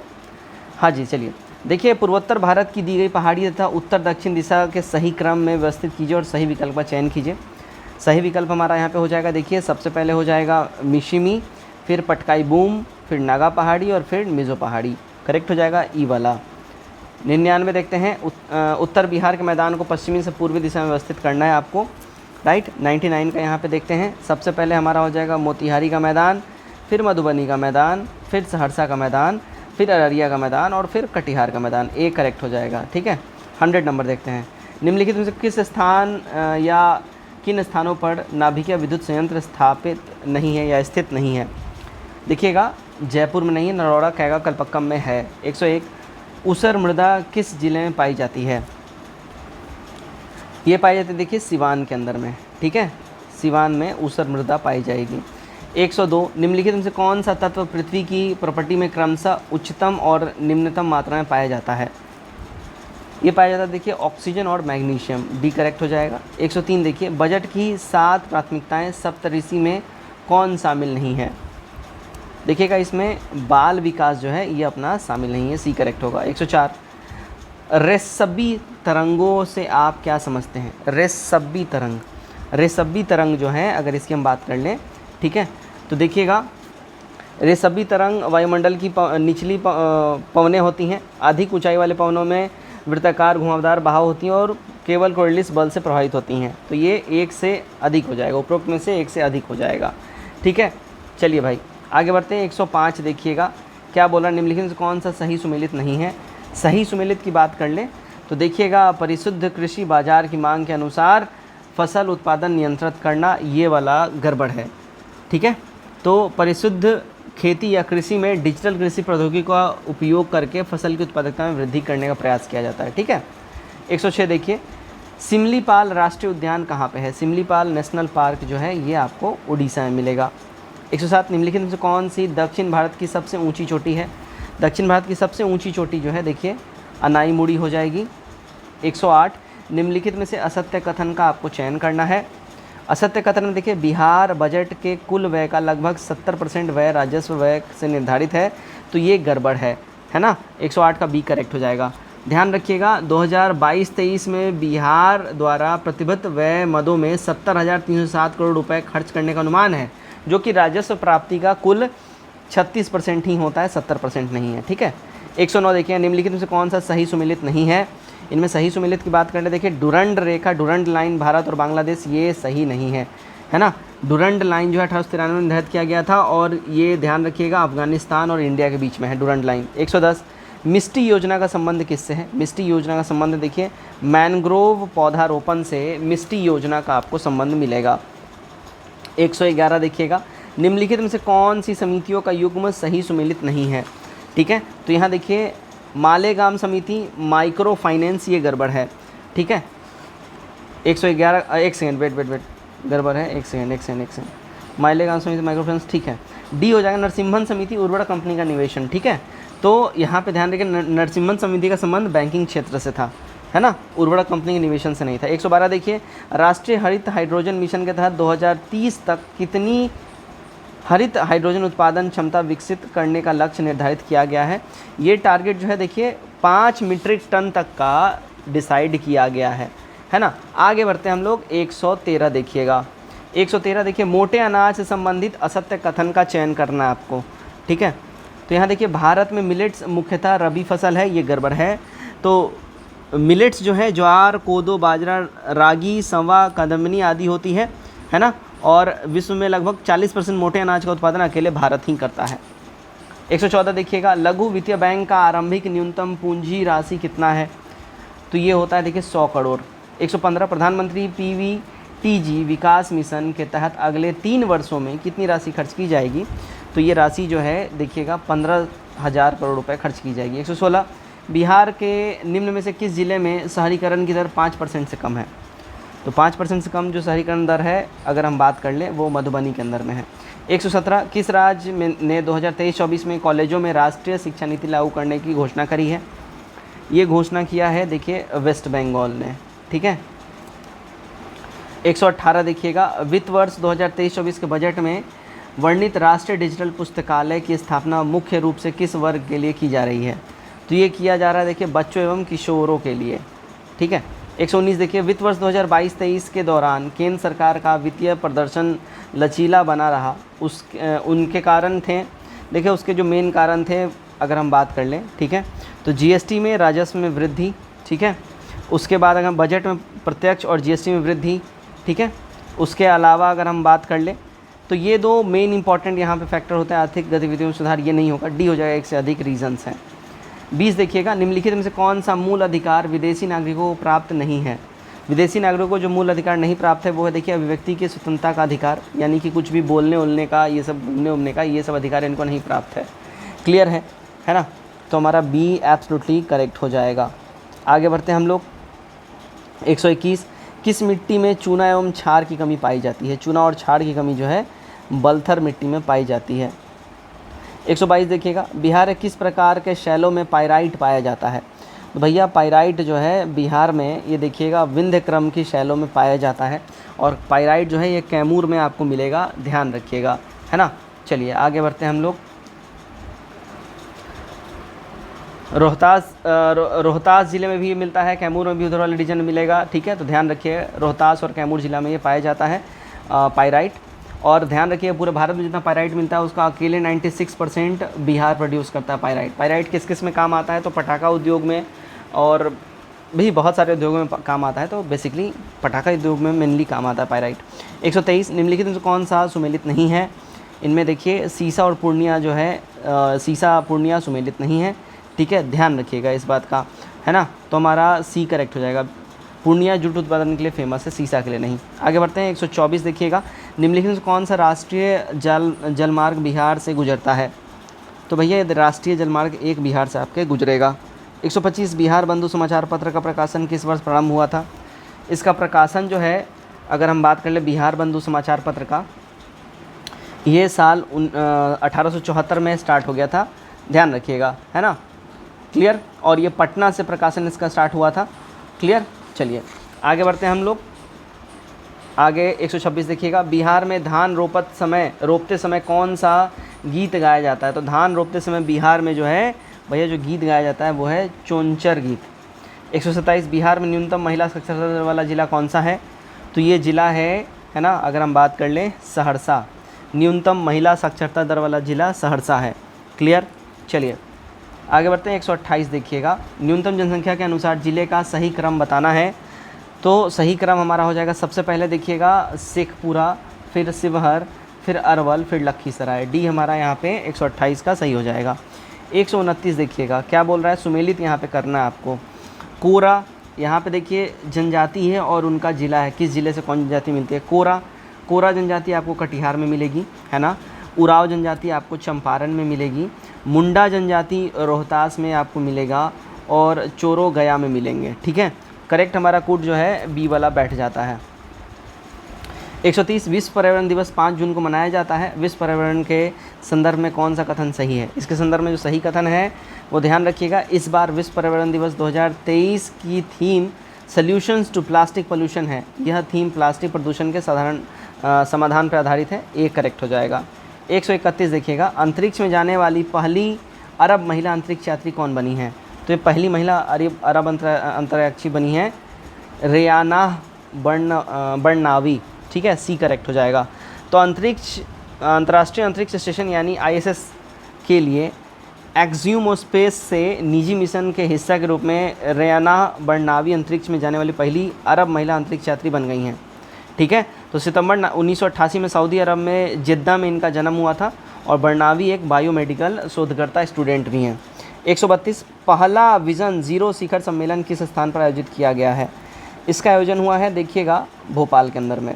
हाँ जी, चलिए देखिए, पूर्वोत्तर भारत की दी गई पहाड़ी तथा उत्तर दक्षिण दिशा के सही क्रम में व्यवस्थित कीजिए और सही विकल्प का चयन कीजिए। सही विकल्प हमारा यहाँ पे हो जाएगा, देखिए सबसे पहले हो जाएगा मिशिमी, फिर पटकाई बूम, फिर नागा पहाड़ी और फिर मिज़ो पहाड़ी, करेक्ट हो जाएगा ई वाला। 99 देखते हैं, उत्तर बिहार के मैदान को पश्चिमी से पूर्वी दिशा में व्यवस्थित करना है आपको, राइट। 99 का यहाँ पे देखते हैं, सबसे पहले हमारा हो जाएगा मोतिहारी का मैदान, फिर मधुबनी का मैदान, फिर सहरसा का मैदान, फिर अररिया का मैदान और फिर कटिहार का मैदान, ए करेक्ट हो जाएगा, ठीक है। 100 नंबर देखते हैं, निम्नलिखित में से किस स्थान या किन स्थानों पर नाभिकीय विद्युत संयंत्र स्थापित नहीं है या स्थित नहीं है। देखिएगा जयपुर में नहीं है, नरोड़ा, कैगा, कलपक्कम में है। 101 ऊसर मृदा किस जिले में पाई जाती है। ये पाई जाती है देखिए सिवान के अंदर में, ठीक है, सिवान में ऊसर मृदा पाई जाएगी। 102 निम्नलिखित में से कौन सा तत्व पृथ्वी की प्रॉपर्टी में क्रमशः उच्चतम और निम्नतम मात्रा में पाया जाता है। ये पाया जाता है देखिए ऑक्सीजन और मैग्नीशियम, डी करेक्ट हो जाएगा। 103 देखिए, बजट की 7 प्राथमिकताएं सप्तऋषि में कौन शामिल नहीं है। देखिएगा इसमें बाल विकास जो है ये अपना शामिल नहीं है, सी करेक्ट होगा। 104 रेसब्बी तरंगों से आप क्या समझते हैं। रेसब्बी तरंग, रेसब्बी तरंग जो है अगर इसकी हम बात कर लें, ठीक है, तो देखिएगा रेसब्बी तरंग वायुमंडल की निचली पवनें होती हैं, अधिक ऊंचाई वाले पवनों में वृत्ताकार घुमावदार बहाव होती हैं और केवल कोर्लिस बल से प्रभावित होती हैं, तो ये 1 से अधिक हो जाएगा, उपरोक्त में से 1 से अधिक हो जाएगा, ठीक है। चलिए भाई आगे बढ़ते हैं। 105 देखिएगा क्या बोला, निम्नलिखित में से कौन सा सही सुमेलित नहीं है। सही सुमेलित की बात कर लें तो देखिएगा परिशुद्ध कृषि बाजार की मांग के अनुसार फसल उत्पादन नियंत्रित करना, ये वाला गड़बड़ है, ठीक है। तो परिशुद्ध खेती या कृषि में डिजिटल कृषि प्रौद्योगिकी का उपयोग करके फसल की उत्पादकता में वृद्धि करने का प्रयास किया जाता है, ठीक है। 106 देखिए, सिमलीपाल राष्ट्रीय उद्यान कहाँ पे है। सिमलीपाल नेशनल पार्क जो है ये आपको उड़ीसा में मिलेगा। 107 निम्नलिखित में से कौन सी दक्षिण भारत की सबसे ऊंची चोटी है। दक्षिण भारत की सबसे ऊंची चोटी जो है देखिए अनाईमुड़ी हो जाएगी। 108 निम्नलिखित में से असत्य कथन का आपको चयन करना है। असत्य कथन में देखिए बिहार बजट के कुल व्यय का लगभग 70% व्यय राजस्व व्यय से निर्धारित है, तो ये गड़बड़ है ना। 108 का बी करेक्ट हो जाएगा। ध्यान रखिएगा 2022-23 में बिहार द्वारा प्रतिबद्ध व्यय मदों में 70,307 करोड़ रुपए खर्च करने का अनुमान है, जो कि राजस्व प्राप्ति का कुल 36% ही होता है, 70% नहीं है, ठीक है। 109 देखिए, निम्नलिखित में से कौन सा सही सुमेलित नहीं है। इनमें सही सुमेलित की बात करें, देखिए डुरंड रेखा, डुरंड लाइन भारत और बांग्लादेश, ये सही नहीं है ना। डुरंड लाइन जो है 1893 में निर्धारित किया गया था और ये ध्यान रखिएगा अफगानिस्तान और इंडिया के बीच में है डुरंड लाइन। 110 मिस्टी योजना का संबंध किससे है। मिस्टी योजना का संबंध देखिए मैनग्रोव पौधारोपण से मिस्टी योजना का आपको संबंध मिलेगा। 111 देखिएगा, निम्नलिखित में से कौन सी समितियों का युग्म सही सुमेलित नहीं है, ठीक है। तो यहाँ देखिए मालेगाम समिति माइक्रो फाइनेंस, ये गड़बड़ है, ठीक है। 111 एक सेकेंड वेट गड़बड़ है, एक सेकेंड। मालेगांव समिति माइक्रो फाइनेंस, ठीक है। डी हो जाएगा नरसिम्हन समिति उर्वरक कंपनी का निवेशन, ठीक है। तो यहाँ पे ध्यान रखिए नरसिम्हन समिति का संबंध बैंकिंग क्षेत्र से था, है ना, उर्वरक कंपनी के निवेशन से नहीं था। 112 देखिए, राष्ट्रीय हरित हाइड्रोजन मिशन के तहत 2030 तक कितनी हरित हाइड्रोजन उत्पादन क्षमता विकसित करने का लक्ष्य निर्धारित किया गया है। ये टारगेट जो है देखिए 5 मीट्रिक टन तक का डिसाइड किया गया है ना। आगे बढ़ते हैं हम लोग। 113 देखिएगा, 113 देखिए, मोटे अनाज से संबंधित असत्य कथन का चयन करना है आपको, ठीक है। तो यहाँ देखिए भारत में मिलेट्स मुख्यतः रबी फसल है, ये गड़बड़ है। तो मिलेट्स जो है ज्वार, कोदो, बाजरा, रागी, संवा, कदम्बनी आदि होती है ना। और विश्व में लगभग 40% मोटे अनाज का उत्पादन अकेले भारत ही करता है। 114 देखिएगा, लघु वित्तीय बैंक का आरंभिक न्यूनतम पूंजी राशि कितना है। तो ये होता है देखिए 100 करोड़। 115 प्रधानमंत्री PVTG विकास मिशन के तहत अगले 3 वर्षों में कितनी राशि खर्च की जाएगी। तो ये राशि जो है देखिएगा 15,000 करोड़ रुपए खर्च की जाएगी। 116 बिहार के निम्न में से किस ज़िले में शहरीकरण की दर 5% से कम है। तो 5% से कम जो शहरीकरण दर है अगर हम बात कर लें वो मधुबनी के अंदर में है। 117 किस राज्य में ने 2023-24 में कॉलेजों में राष्ट्रीय शिक्षा नीति लागू करने की घोषणा करी है। ये घोषणा किया है देखिए वेस्ट बंगाल ने, ठीक है। 118 देखिएगा, वित्त वर्ष 2023-24 के बजट में वर्णित राष्ट्रीय डिजिटल पुस्तकालय की स्थापना मुख्य रूप से किस वर्ग के लिए की जा रही है। तो ये किया जा रहा है देखिए बच्चों एवं किशोरों के लिए, ठीक है। 119 देखिए, वित्त वर्ष 2022-23 के दौरान केंद्र सरकार का वित्तीय प्रदर्शन लचीला बना रहा, उनके कारण थे देखिए, उसके जो मेन कारण थे अगर हम बात कर लें, ठीक है। तो जीएसटी में राजस्व में वृद्धि, ठीक है। उसके बाद अगर हम बजट में प्रत्यक्ष और जीएसटी में वृद्धि, ठीक है। उसके अलावा अगर हम बात कर लें तो ये 2 मेन इंपॉर्टेंट यहाँ पे फैक्टर होते हैं। आर्थिक गतिविधियों में सुधार, ये नहीं होगा, डी हो जाएगा, एक से अधिक रीजंस हैं। 20 देखिएगा, निम्नलिखित में से कौन सा मूल अधिकार विदेशी नागरिकों को प्राप्त नहीं है। विदेशी नागरिकों को जो मूल अधिकार नहीं प्राप्त है वो है देखिए अभिव्यक्ति की स्वतंत्रता का अधिकार, यानी कि कुछ भी बोलने उलने का, ये सब घूमने उमने का, ये सब अधिकार इनको नहीं प्राप्त है। क्लियर है ना। तो हमारा बी एब्सोल्युटली करेक्ट हो जाएगा। आगे बढ़ते हैं हम लोग। 121 किस मिट्टी में चूना एवं क्षार की कमी पाई जाती है। चूना और क्षार की कमी जो है बलथर मिट्टी में पाई जाती है। 122 देखिएगा, बिहार के किस प्रकार के शैलों में पाइराइट पाया जाता है। तो भैया पाइराइट जो है बिहार में ये देखिएगा विंध्य क्रम की शैलों में पाया जाता है, और पाइराइट जो है ये कैमूर में आपको मिलेगा, ध्यान रखिएगा, है ना। चलिए आगे बढ़ते हैं हम लोग। रोहतास ज़िले में भी ये मिलता है, कैमूर में भी उधर वाले रीजन में मिलेगा, ठीक है। तो ध्यान रखिए रोहतास और कैमूर ज़िला में ये पाया जाता है पाइराइट। और ध्यान रखिए पूरे भारत में जितना पाइराइट मिलता है उसका अकेले 96% बिहार प्रोड्यूस करता है पाइराइट। पाइराइट किस किस में काम आता है, तो पटाखा उद्योग में और भी बहुत सारे उद्योगों में काम आता है। तो बेसिकली पटाखा उद्योग में मेनली काम आता है पाइराइट। 123 निम्नलिखित में से कौन सा सुमेलित नहीं है। इनमें देखिए सीसा और पूर्णिया जो है, सीसा पूर्णिया सुमेलित नहीं है, ठीक है। ध्यान रखिएगा इस बात का, है ना। तो हमारा सी करेक्ट हो जाएगा। पूर्णिया जूट उत्पादन के लिए फेमस है, सीसा के लिए नहीं। आगे बढ़ते हैं। 124 देखिएगा, निम्नलिखित में कौन सा राष्ट्रीय जलमार्ग बिहार से गुजरता है। तो भैया राष्ट्रीय जलमार्ग 1 बिहार से आपके गुजरेगा। 125 बिहार बंधु समाचार पत्र का प्रकाशन किस वर्ष प्रारंभ हुआ था। इसका प्रकाशन जो है अगर हम बात कर ले बिहार बंधु समाचार पत्र का, ये साल 1874 में स्टार्ट हो गया था, ध्यान रखिएगा, है ना। क्लियर। और ये पटना से प्रकाशन इसका स्टार्ट हुआ था। क्लियर। चलिए आगे बढ़ते हैं हम लोग। आगे 126 देखिएगा, बिहार में धान रोपते समय कौन सा गीत गाया जाता है। तो धान रोपते समय बिहार में जो है भैया जो गीत गाया जाता है वो है चोंचर गीत। 127 बिहार में न्यूनतम महिला साक्षरता दर वाला ज़िला कौन सा है। तो ये ज़िला है ना, अगर हम बात कर लें सहरसा। न्यूनतम महिला साक्षरता दर वाला ज़िला सहरसा है। क्लियर। चलिए आगे बढ़ते हैं। 128 देखिएगा, न्यूनतम जनसंख्या के अनुसार ज़िले का सही क्रम बताना है। तो सही क्रम हमारा हो जाएगा, सबसे पहले देखिएगा शेखपुरा, फिर शिवहर, फिर अरवल, फिर लखीसराय। डी हमारा यहाँ पे 128 का सही हो जाएगा। 129 देखिएगा क्या बोल रहा है, सुमेलित यहाँ पे करना है आपको। कोरा यहाँ पे देखिए जनजाति है और उनका ज़िला है, किस ज़िले से कौन जनजाति मिलती है। कोरा जनजाति आपको कटिहार में मिलेगी, है ना। उराव जनजाति आपको चंपारण में मिलेगी। मुंडा जनजाति रोहतास में आपको मिलेगा और चोरो गया में मिलेंगे, ठीक है। करेक्ट हमारा कोड जो है बी वाला बैठ जाता है। 130 विश्व पर्यावरण दिवस 5 जून को मनाया जाता है। विश्व पर्यावरण के संदर्भ में कौन सा कथन सही है? इसके संदर्भ में जो सही कथन है वो ध्यान रखिएगा। इस बार विश्व पर्यावरण दिवस 2023 की theme solutions to plastic pollution है। यह थीम प्लास्टिक प्रदूषण के साधारण समाधान पर आधारित है। ये करेक्ट हो जाएगा। 131 देखिएगा, अंतरिक्ष में जाने वाली पहली अरब महिला अंतरिक्ष यात्री कौन बनी है? तो ये पहली महिला अरब अंतरिक्षी बनी है रेयाना बर्नावी। ठीक है, सी करेक्ट हो जाएगा। तो अंतर्राष्ट्रीय अंतरिक्ष स्टेशन यानी ISS के लिए एक्जियोमोस्पेस से निजी मिशन के हिस्सा के रूप में रेयाना बर्नावी अंतरिक्ष में जाने वाली पहली अरब महिला अंतरिक्ष यात्री बन गई हैं। ठीक है, तो सितंबर 1988 में सऊदी अरब में जिद्दा में इनका जन्म हुआ था और बर्नावी एक बायोमेडिकल शोधकर्ता स्टूडेंट भी हैं। 132 पहला विजन 0 शिखर सम्मेलन किस स्थान पर आयोजित किया गया है? इसका आयोजन हुआ है देखिएगा भोपाल के अंदर में।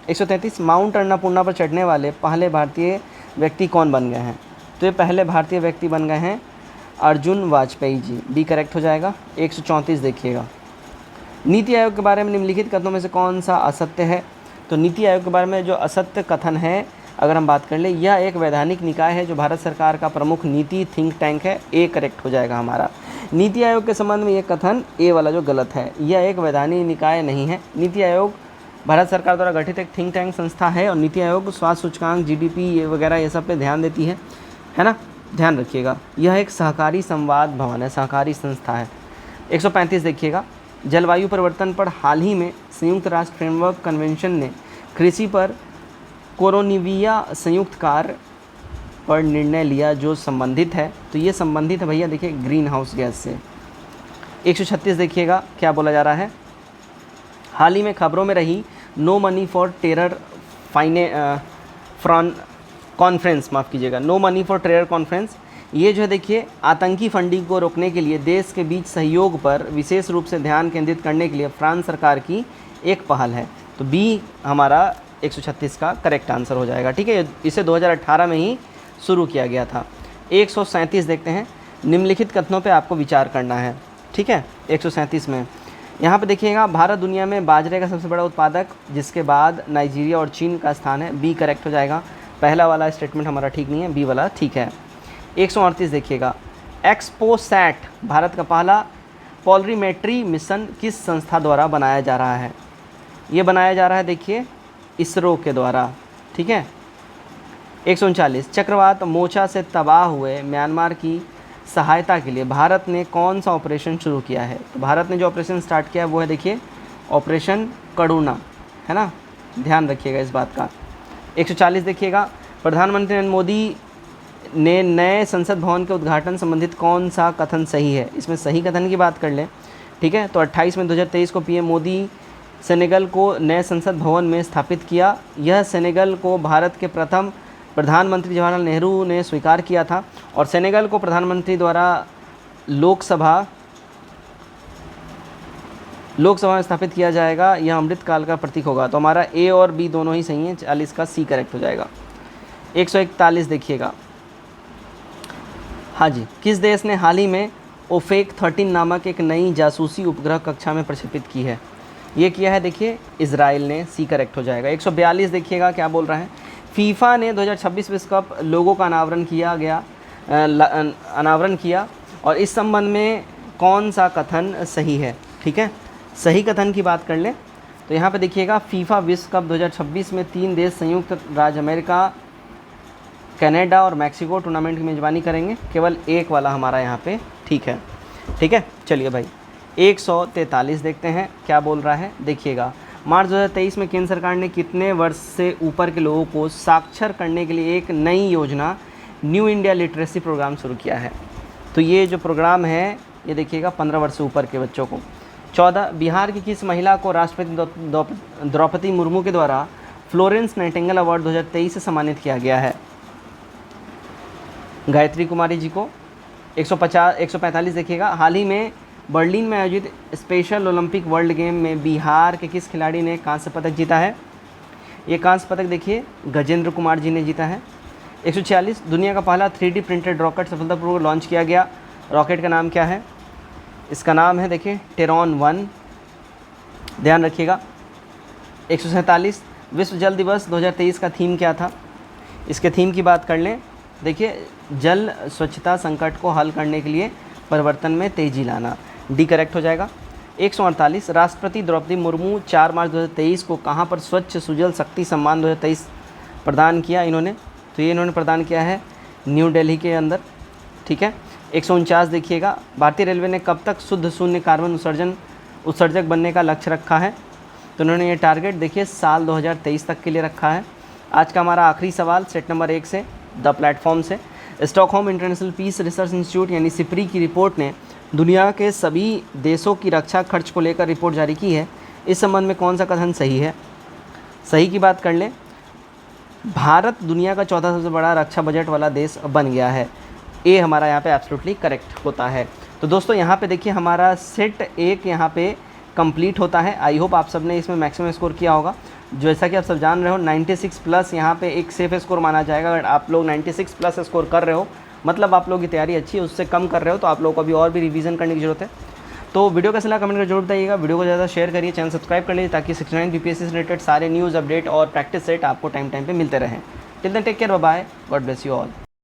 133 माउंट अन्नपूर्णा पर चढ़ने वाले पहले भारतीय व्यक्ति कौन बन गए हैं? तो ये पहले भारतीय व्यक्ति बन गए हैं अर्जुन वाजपेयी जी। डी करेक्ट हो जाएगा। 134 देखिएगा, नीति आयोग के बारे में निम्नलिखित कथनों में से कौन सा असत्य है? तो नीति आयोग के बारे में जो असत्य कथन है अगर हम बात कर ले, यह एक वैधानिक निकाय है जो भारत सरकार का प्रमुख नीति थिंक टैंक है। ए करेक्ट हो जाएगा हमारा। नीति आयोग के संबंध में ये कथन ए वाला जो गलत है, यह एक वैधानिक निकाय नहीं है। नीति आयोग भारत सरकार द्वारा गठित एक थिंक टैंक संस्था है और नीति आयोग स्वास्थ्य सूचकांक, GDP ये वगैरह ये सब पे ध्यान देती है ना, ध्यान रखिएगा। यह एक सहकारी संवाद भवन है, सहकारी संस्था है। 135 देखिएगा, जलवायु परिवर्तन पर हाल ही में संयुक्त राष्ट्र फ्रेमवर्क कन्वेंशन ने कृषि पर कोरोनिविया संयुक्त कार्य पर निर्णय लिया जो संबंधित है। तो ये संबंधित है भैया देखिए ग्रीन हाउस गैस से। 136 देखिएगा क्या बोला जा रहा है, हाल ही में खबरों में रही no money for terror conference, माफ़ कीजिएगा, no money for terror conference. ये जो है देखिए आतंकी फंडिंग को रोकने के लिए देश के बीच सहयोग पर विशेष रूप से ध्यान केंद्रित करने के लिए फ्रांस सरकार की एक पहल है। तो बी हमारा 136 का करेक्ट आंसर हो जाएगा। ठीक है, इसे 2018 में ही शुरू किया गया था। 137 देखते हैं, निम्नलिखित कथनों पे आपको विचार करना है। ठीक है, 137 में यहाँ पे देखिएगा, भारत दुनिया में बाजरे का सबसे बड़ा उत्पादक, जिसके बाद नाइजीरिया और चीन का स्थान है। बी करेक्ट हो जाएगा। पहला वाला स्टेटमेंट हमारा ठीक नहीं है, बी वाला ठीक है। 138 देखिएगा, एक्सपोसैट भारत का पहला पॉलिमेट्री मिशन किस संस्था द्वारा बनाया जा रहा है? ये बनाया जा रहा है देखिए इसरो के द्वारा। ठीक है। 139 चक्रवात मोचा से तबाह हुए म्यांमार की सहायता के लिए भारत ने कौन सा ऑपरेशन शुरू किया है? तो भारत ने जो ऑपरेशन स्टार्ट किया है वो है देखिए ऑपरेशन करुणा, है ना, ध्यान रखिएगा इस बात का। 140 देखिएगा, प्रधानमंत्री नरेंद्र मोदी ने नए संसद भवन के उद्घाटन संबंधित कौन सा कथन सही है? इसमें सही कथन की बात कर लें। ठीक है, तो 28 में 2023 को PM मोदी सेनेगल को नए संसद भवन में स्थापित किया। यह सेनेगल को भारत के प्रथम प्रधानमंत्री जवाहरलाल नेहरू ने स्वीकार किया था और सेनेगल को प्रधानमंत्री द्वारा लोकसभा में स्थापित किया जाएगा। यह अमृतकाल का प्रतीक होगा। तो हमारा ए और बी दोनों ही सही हैं, 40 का सी करेक्ट हो जाएगा। 141 देखिएगा, हाँ जी, किस देश ने हाल ही में ओफेक 13 नामक एक नई जासूसी उपग्रह कक्षा में प्रक्षेपित की है? ये किया है देखिए इजराइल ने, सी करेक्ट हो जाएगा। 142 देखिएगा क्या बोल रहा है, फीफा ने 2026 विश्व कप लोगो का अनावरण किया और इस संबंध में कौन सा कथन सही है? ठीक है, सही कथन की बात कर लें तो यहाँ पे देखिएगा फीफा विश्व कप 2026 में 3 देश संयुक्त राज्य अमेरिका, कनाडा और मैक्सिको टूर्नामेंट की मेज़बानी करेंगे। केवल एक वाला हमारा यहाँ पे ठीक है। ठीक है, चलिए भाई 143 देखते हैं क्या बोल रहा है। देखिएगा, मार्च 2023 में केंद्र सरकार ने कितने वर्ष से ऊपर के लोगों को साक्षर करने के लिए एक नई योजना न्यू इंडिया लिटरेसी प्रोग्राम शुरू किया है? तो ये जो प्रोग्राम है ये देखिएगा 15 वर्ष से ऊपर के बच्चों को। 14 बिहार की किस महिला को राष्ट्रपति द्रौपदी मुर्मू के द्वारा फ्लोरेंस नाइटिंगेल अवार्ड 2023 से सम्मानित किया गया है? गायत्री कुमारी जी को। 145 देखिएगा, हाल ही में बर्लिन में आयोजित स्पेशल ओलंपिक वर्ल्ड गेम में बिहार के किस खिलाड़ी ने कांस्य पदक जीता है? ये कांस्य पदक देखिए गजेंद्र कुमार जी ने जीता है। 146 दुनिया का पहला 3D प्रिंटेड रॉकेट सफलतापूर्वक लॉन्च किया गया। रॉकेट का नाम क्या है? इसका नाम है देखिए टेरॉन 1, ध्यान रखिएगा। 147 विश्व जल दिवस 2023 का थीम क्या था? इसके थीम की बात कर लें, देखिए जल स्वच्छता संकट को हल करने के लिए परिवर्तन में तेज़ी लाना, डी करेक्ट हो जाएगा। 148 राष्ट्रपति द्रौपदी मुर्मू 4 मार्च 2023 को कहाँ पर स्वच्छ सुजल शक्ति सम्मान 2023 प्रदान किया इन्होंने? तो ये इन्होंने प्रदान किया है न्यू दिल्ली के अंदर, ठीक है। 149 देखिएगा, भारतीय रेलवे ने कब तक शुद्ध शून्य कार्बन उत्सर्जक बनने का लक्ष्य रखा है? तो उन्होंने ये टारगेट देखिए साल 2023 तक के लिए रखा है। आज का हमारा आखिरी सवाल सेट नंबर 1 से द प्लेटफॉर्म से, Stockholm International Peace Research Institute यानी सिप्री की रिपोर्ट ने दुनिया के सभी देशों की रक्षा खर्च को लेकर रिपोर्ट जारी की है। इस संबंध में कौन सा कथन सही है? सही की बात कर लें, भारत दुनिया का चौथा सबसे बड़ा रक्षा बजट वाला देश बन गया है। ए हमारा यहाँ पे एब्सोल्युटली करेक्ट होता है। तो दोस्तों यहाँ पे देखिए हमारा सेट 1 यहाँ पे कंप्लीट होता है। आई होप आप सब ने इसमें मैक्सिमम स्कोर किया होगा। जैसा कि आप सब जान रहे हो 96 प्लस यहाँ पे एक सेफ स्कोर माना जाएगा। अगर आप लोग 96 प्लस स्कोर कर रहे हो मतलब आप लोगों की तैयारी अच्छी है, उससे कम कर रहे हो तो आप लोगों को अभी और भी रिवीजन करने की जरूरत है। तो वीडियो कैसा लगा कमेंट कर जरूर बताइएगा। वीडियो को ज़्यादा शेयर करिए, चैनल सब्सक्राइब कर लीजिए ताकि 69 बीपीएससी से रिलेटेड सारे न्यूज़ अपडेट और प्रैक्टिस सेट आपको टाइम पे मिलते रहें। Till then take care, bye bye, God bless you all.